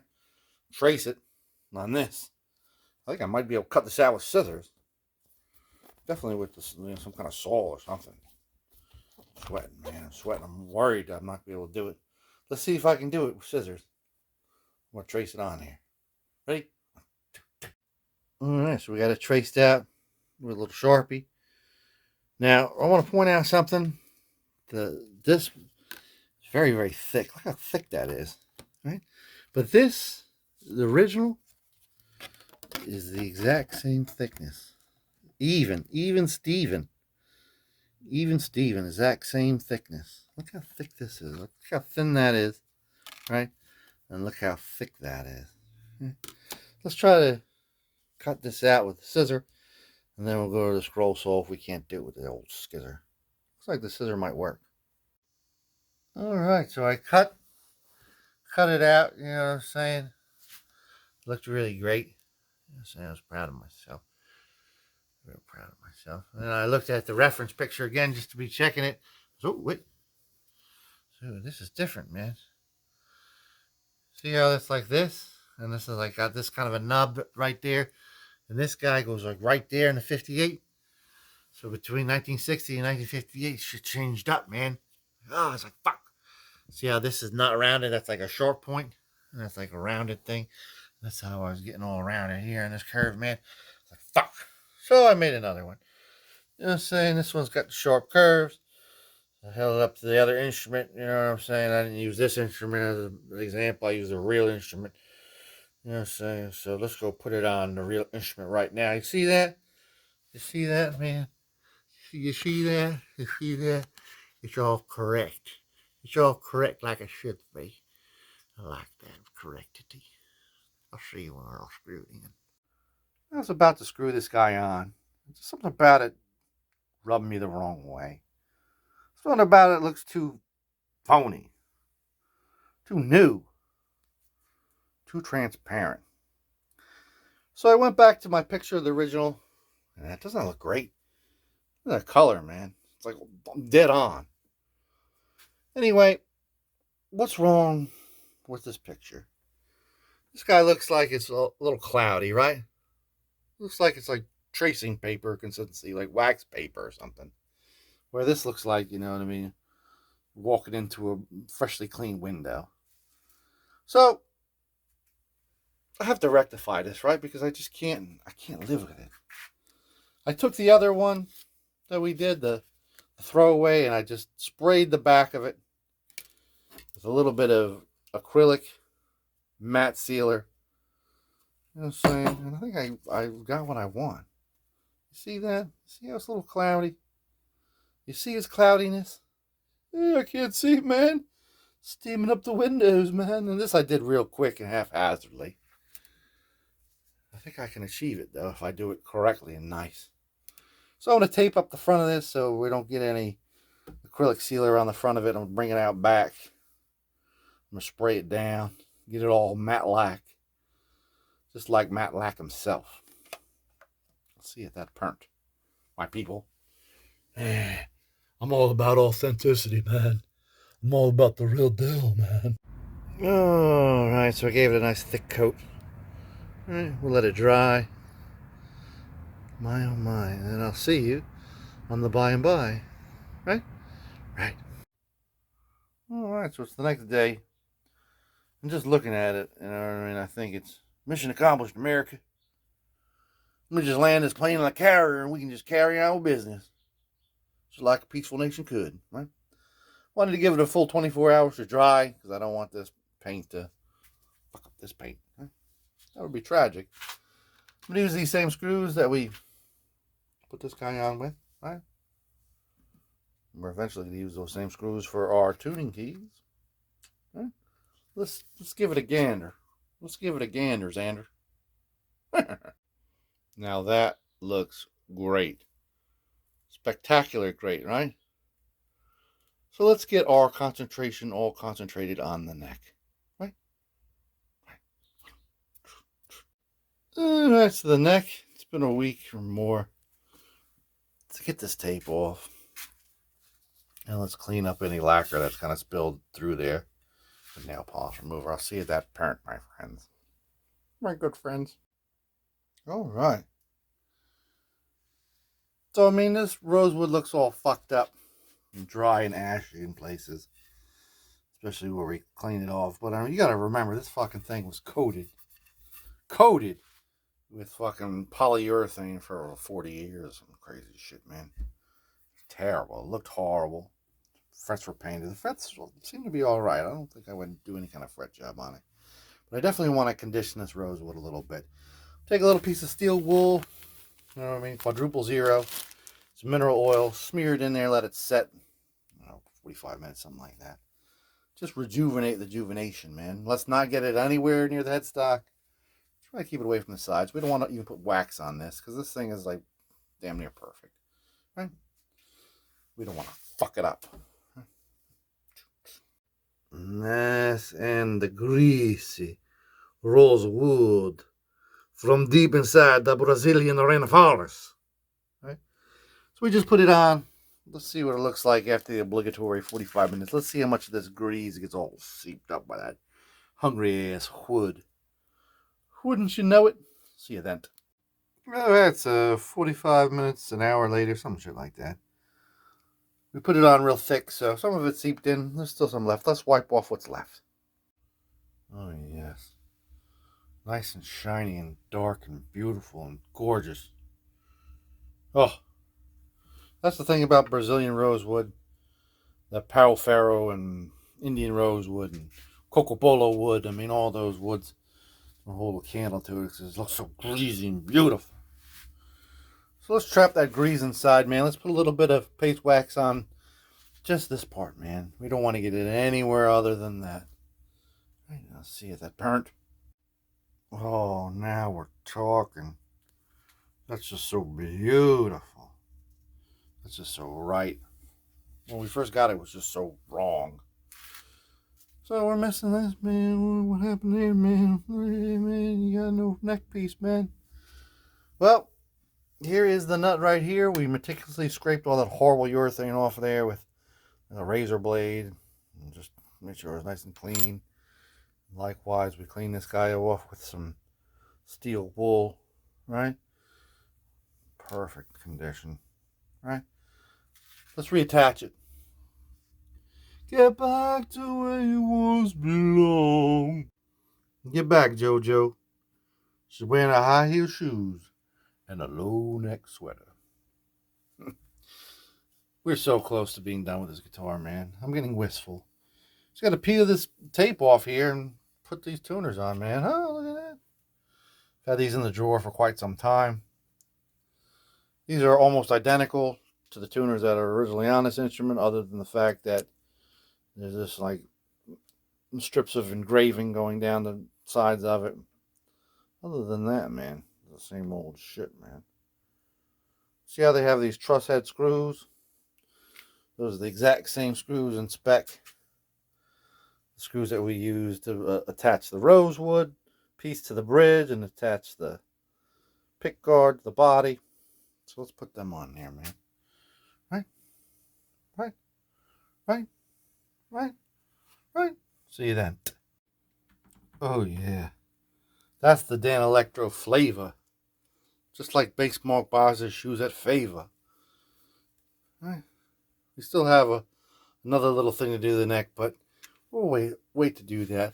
Trace it on this. I think I might be able to cut this out with scissors. Definitely with this, you know, some kind of saw or something. I'm sweating, man. I'm sweating. I'm worried I'm not going to be able to do it. Let's see if I can do it with scissors. I'm going to trace it on here. Ready? Alright, so we got it traced out with a little Sharpie. Now, I want to point out something. This is very, very thick. Look how thick that is. Right? But this, the original, is the exact same thickness. Even Steven, exact same thickness. Look how thick this is. Look how thin that is, right? And look how thick that is. Let's try to cut this out with a scissor, and then we'll go to the scroll saw if we can't do it with the old scissor. Looks like the scissor might work. All right, so I cut it out. You know what I'm saying? Looked really great. I was proud of myself. Real proud of myself. And then I looked at the reference picture again just to be checking it. So wait. So this is different, man. See how it's like this? And this is like got this kind of a nub right there. And this guy goes like right there in the 58. So between 1960 and 1958, shit changed up, man. Oh, I was like, fuck. See how this is not rounded? That's like a short point. And that's like a rounded thing. That's how I was getting all around it here in this curve, man. It's like, fuck. So I made another one. You know what I'm saying? This one's got the sharp curves. I held it up to the other instrument. You know what I'm saying? I didn't use this instrument as an example. I used a real instrument. You know what I'm saying? So let's go put it on the real instrument right now. You see that? You see that, man? You see that? You see that? It's all correct. It's all correct like it should be. I like that correctity. I'll see you when we're all screwed in. I was about to screw this guy on. There's something about it rubbing me the wrong way. Something about it looks too phony. Too new. too transparent. So I went back to my picture of the original, and that doesn't look great. Look at that color, man. It's like dead on. Anyway, what's wrong with this picture? This guy looks like it's a little cloudy, right? Looks like it's like tracing paper consistency, like wax paper or something. Where this looks like, you know what I mean, walking into a freshly cleaned window. So I have to rectify this, right? Because I can't live with it. I took the other one that we did, the throwaway, and I just sprayed the back of it with a little bit of acrylic matte sealer. You know what I'm saying? And I think I got what I want. You see that? See how it's a little cloudy? You see its cloudiness? Yeah, I can't see, man. Steaming up the windows, man. And this I did real quick and haphazardly. I think I can achieve it, though, if I do it correctly and nice. So I'm going to tape up the front of this so we don't get any acrylic sealer on the front of it. I'm going to bring it out back. I'm going to spray it down. Get it all matte lack. Just like Matt Lack himself. Let's see if that burnt. My people. I'm all about authenticity, man. I'm all about the real deal, man. Alright, so I gave it a nice thick coat. Alright, we'll let it dry. My oh my. And then I'll see you on the by and by. Right? Right. Alright, so it's the next day. I'm just looking at it, and I think it's mission accomplished, America. Let me just land this plane on a carrier and we can just carry on with business. Just like a peaceful nation could, right? Wanted to give it a full 24 hours to dry because I don't want this paint to fuck up this paint. Right? That would be tragic. I'm going to use these same screws that we put this guy on with, right? We're eventually going to use those same screws for our tuning keys. Right? Let's give it a gander. Let's give it a gander, Xander. Now that looks great. Spectacular great, right? So let's get our concentration all concentrated on the neck. Right? That's the neck. It's been a week or more. Let's get this tape off. And let's clean up any lacquer that's kind of spilled through there. The nail polish remover. I'll see you at that parent, my friends. My good friends. All right. So, I mean, this rosewood looks all fucked up and dry and ashy in places. Especially where we clean it off. But, I mean, you got to remember, this fucking thing was coated. Coated with fucking polyurethane for 40 years. Some crazy shit, man. Terrible. It looked horrible. Frets were painted. The frets seem to be all right. I don't think I would do any kind of fret job on it. But I definitely want to condition this rosewood a little bit. Take a little piece of steel wool. You know what I mean? Quadruple zero. Some mineral oil. Smear it in there. Let it set. 45 minutes, something like that. Just rejuvenate the juvenation, man. Let's not get it anywhere near the headstock. Try to keep it away from the sides. We don't want to even put wax on this because this thing is like damn near perfect. Right? We don't want to fuck it up. Nice and greasy rosewood from deep inside the Brazilian rainforest. Right? So we just put it on. Let's see what it looks like after the obligatory 45 minutes. Let's see how much of this grease gets all seeped up by that hungry ass wood. Wouldn't you know it? See you then. Well, that's 45 minutes, an hour later, some shit like that. We put it on real thick, so some of it seeped in. There's still some left. Let's wipe off what's left. Oh, yes. Nice and shiny and dark and beautiful and gorgeous. Oh, that's the thing about Brazilian rosewood. The Pau Ferro and Indian rosewood and Cocobolo wood. I mean, all those woods. I'll hold a candle to it because it looks so greasy and beautiful. So let's trap that grease inside, man. Let's put a little bit of paste wax on just this part, man. We don't want to get it anywhere other than that. Right, now see if that burnt. Oh, now we're talking. That's just so beautiful. That's just so right. When we first got it, it was just so wrong. So we're missing this, man. What happened there, man? Hey, man, you got no neck piece, man. Well, here is the nut right here. We meticulously scraped all that horrible urethane off of there with a razor blade. And just make sure it's nice and clean. Likewise, we clean this guy off with some steel wool, right? Perfect condition, right? Let's reattach it. Get back to where you once belong. Get back, JoJo. She's wearing a high heel shoes and a low neck sweater. We're so close to being done with this guitar, man. I'm getting wistful. Just got to peel this tape off here and put these tuners on, man. Oh, look at that. Had these in the drawer for quite some time. These are almost identical to the tuners that are originally on this instrument, other than the fact that there's this like strips of engraving going down the sides of it. Other than that, man, it's the same old shit, man. See how they have these truss head screws? Those are the exact same screws in spec. The screws that we use to attach the rosewood piece to the bridge and attach the pick guard to the body. So let's put them on there, man. Right? Right? Right? Right? Right? See you then. Oh, yeah. That's the Danelectro flavor. Just like Bass Mark Boz's shoes at Favor. Right? We still have another little thing to do to the neck, but we'll wait to do that.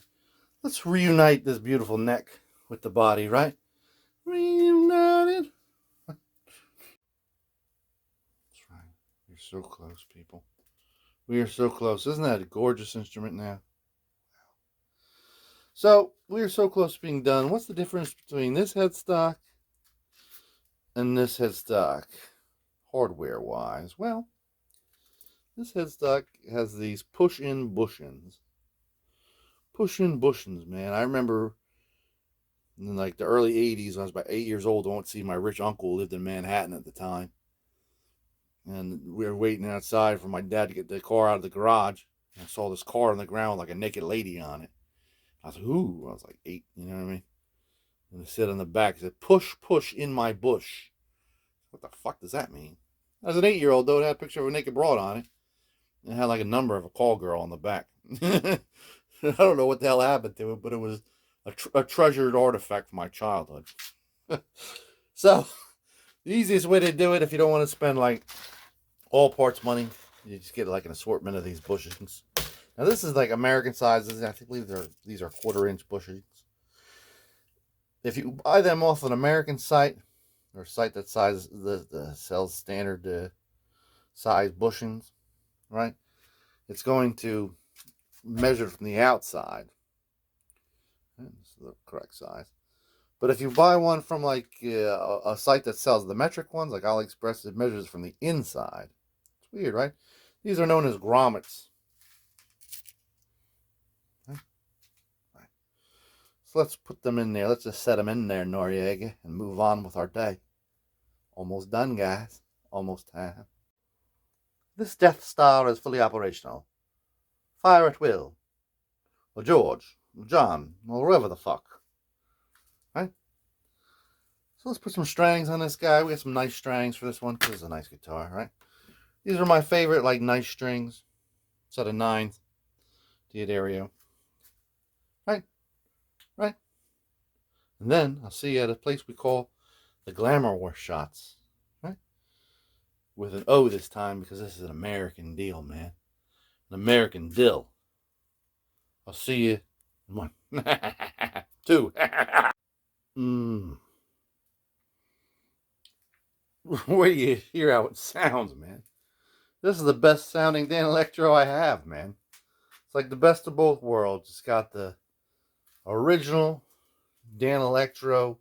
Let's reunite this beautiful neck with the body, right? Reunited. That's right. We're so close, people. We are so close. Isn't that a gorgeous instrument now? So, we are so close to being done. What's the difference between this headstock and this headstock, hardware-wise? Well, this headstock has these push-in bushings. Push-in bushings, man. I remember in like the early 80s, when I was about 8 years old, I went to see my rich uncle who lived in Manhattan at the time. And we were waiting outside for my dad to get the car out of the garage. And I saw this car on the ground with like a naked lady on it. I was like, ooh, I was like 8, you know what I mean? And it said on the back, it said, push, push in my bush. What the fuck does that mean? As an 8-year-old, though, it had a picture of a naked broad on it. And it had like a number of a call girl on the back. I don't know what the hell happened to it, but it was a treasured artifact from my childhood. So, the easiest way to do it, if you don't want to spend like all parts money, you just get like an assortment of these bushings. Now this is like American sizes. I believe these are 1/4-inch bushings. If you buy them off an American site or a site that sells standard size bushings, right? It's going to measure from the outside. This is the correct size. But if you buy one from like a site that sells the metric ones, like AliExpress, it measures from the inside. It's weird, right? These are known as grommets. Right. So let's put them in there. Let's just set them in there, Noriega, and move on with our day. Almost done, guys. Almost time. This Death Star is fully operational. Fire at will. Or George, or John, or whoever the fuck. Right? So let's put some strings on this guy. We got some nice strings for this one, because it's a nice guitar, right? These are my favorite, like, nice strings. Set of 9s. D'Addario. Right? Right? And then I'll see you at a place we call the Glamour War Shots. Right? With an O this time, because this is an American deal, man. An American dill. I'll see you in 1. 2. Where do you hear how it sounds, man? This is the best sounding Danelectro I have, man. It's like the best of both worlds. It's got the original Danelectro,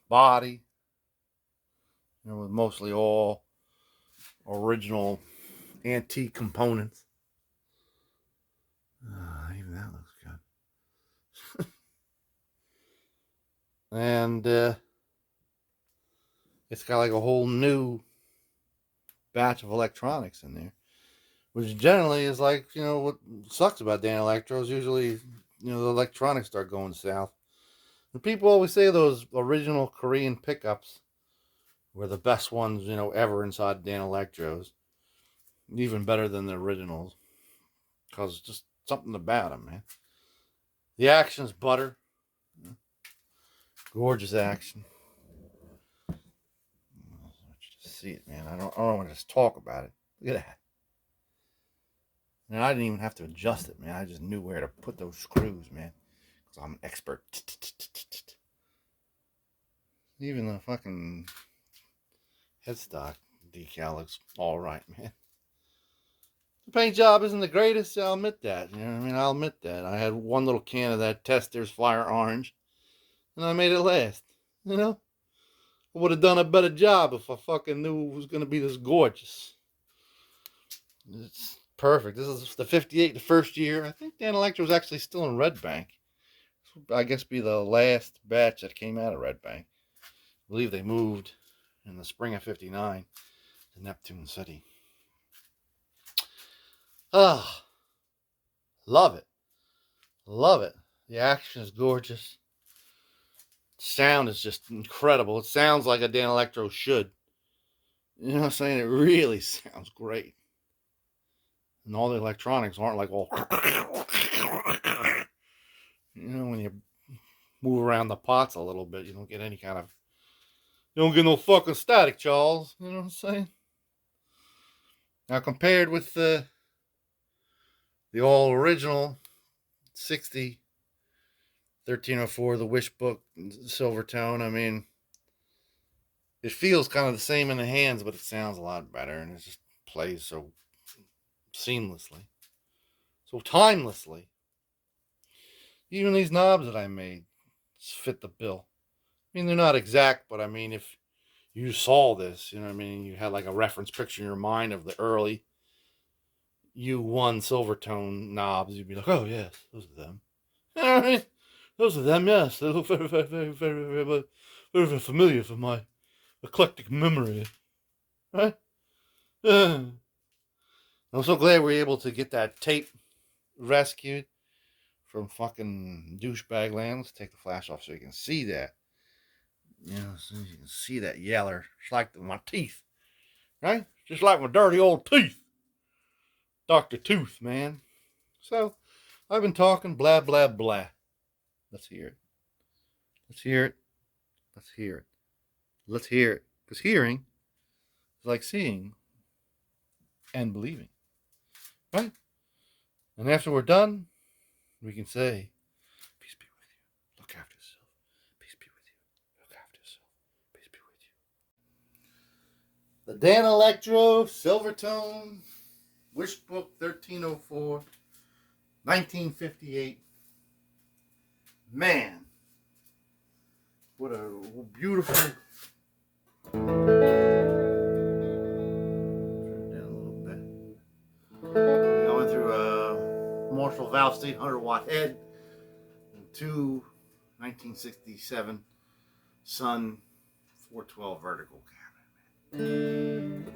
body, with mostly all original antique components. Even that looks good. And it's got like a whole new batch of electronics in there, Which generally is like, what sucks about Danelectro is usually, the electronics start going south. And people always say those original Korean pickups were the best ones, ever inside Danelectros. Even better than the originals. Because just something about them, man. The action's butter. Gorgeous action. Just see it, man. I don't want to just talk about it. Look at that. And I didn't even have to adjust it, man. I just knew where to put those screws, man. Because I'm an expert. Even the fucking headstock decal looks alright, man. The paint job isn't the greatest, I'll admit that. You know what I mean? I'll admit that. I had one little can of that Testors Fire Orange, and I made it last. I would have done a better job if I fucking knew it was going to be this gorgeous. It's perfect. This is the 58, the first year. I think Danelectro was actually still in Red Bank. This would, I guess, be the last batch that came out of Red Bank. I believe they moved in the spring of 59 to Neptune City. Ah, love it. Love it. The action is gorgeous. Sound is just incredible. It sounds like a Danelectro should. You know what I'm saying? It really sounds great. And all the electronics aren't like all... when you move around the pots a little bit, you don't get any kind of... You don't get no fucking static, Charles. You know what I'm saying? Now, compared with the all original 60 1304, the Wishbook, Silvertone, I mean, it feels kind of the same in the hands, but it sounds a lot better, and it just plays so seamlessly, so timelessly. Even these knobs that I made fit the bill. I mean, they're not exact, but I mean, if you saw this, you know what I mean, you had like a reference picture in your mind of the early U1 Silvertone knobs, you'd be like, oh yes, those are them. You know what I mean? Those are them, yes. They look very, very, very, very, very, very, very, very familiar for my eclectic memory. Right? I'm so glad we were able to get that tape rescued from fucking douchebag land. Let's take the flash off so you can see that. So you can see that yeller. It's like my teeth. Right? Just like my dirty old teeth. Dr. Tooth, man. So, I've been talking blah, blah, blah. Let's hear it. Let's hear it. Let's hear it. Let's hear it. Because hearing is like seeing and believing. Right? And after we're done, we can say, peace be with you. Look after yourself. Peace be with you. Look after yourself. Peace be with you. The Danelectro Silvertone Wishbook 1304 1958. Man, what a beautiful... Turn it down a little bit. Going through a Marshall Valve State 100-watt head and two 1967 Sun 412 vertical cabinet.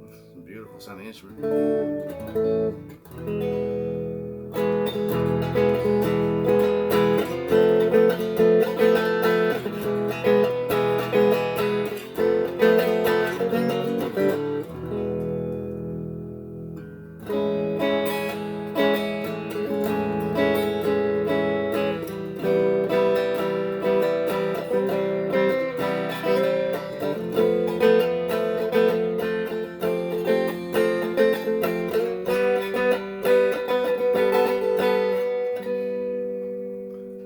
It's a beautiful sounding instrument.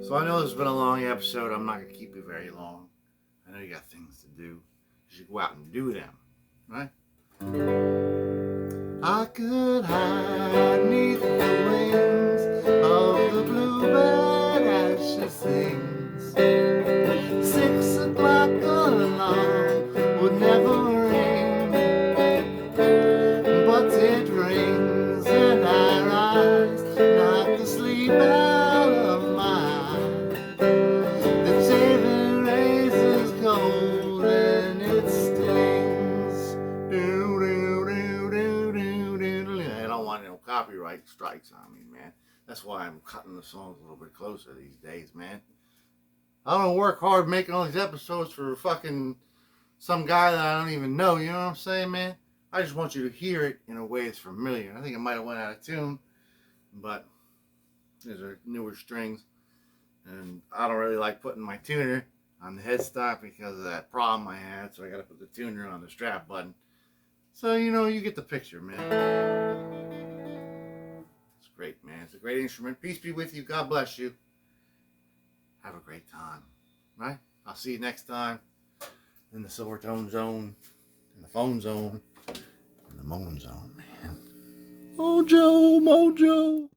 So I know this has been a long episode. I'm not going to keep you very long. I know you got things to do. You should go out and do them, right? I could hide neath the wings of the bluebird as she sings. 6 o'clock alarm would never ring, but it rings and I rise, knock the sleep out of my eyes. The saving razor's cold and it stings. Do do do do. want no copyright strikes on me, man. That's why I'm cutting the songs a little bit closer these days, man. I don't work hard making all these episodes for fucking some guy that I don't even know, you know what I'm saying, man? I just want you to hear it in a way that's familiar. I think it might have went out of tune, but these are newer strings. And I don't really like putting my tuner on the headstock because of that problem I had, so I gotta put the tuner on the strap button. So, you know, you get the picture, man. It's great, man. It's a great instrument. Peace be with you. God bless you. Have a great time, right? I'll see you next time in the Silvertone zone, in the phone zone, in the moan zone, man. Mojo, Mojo.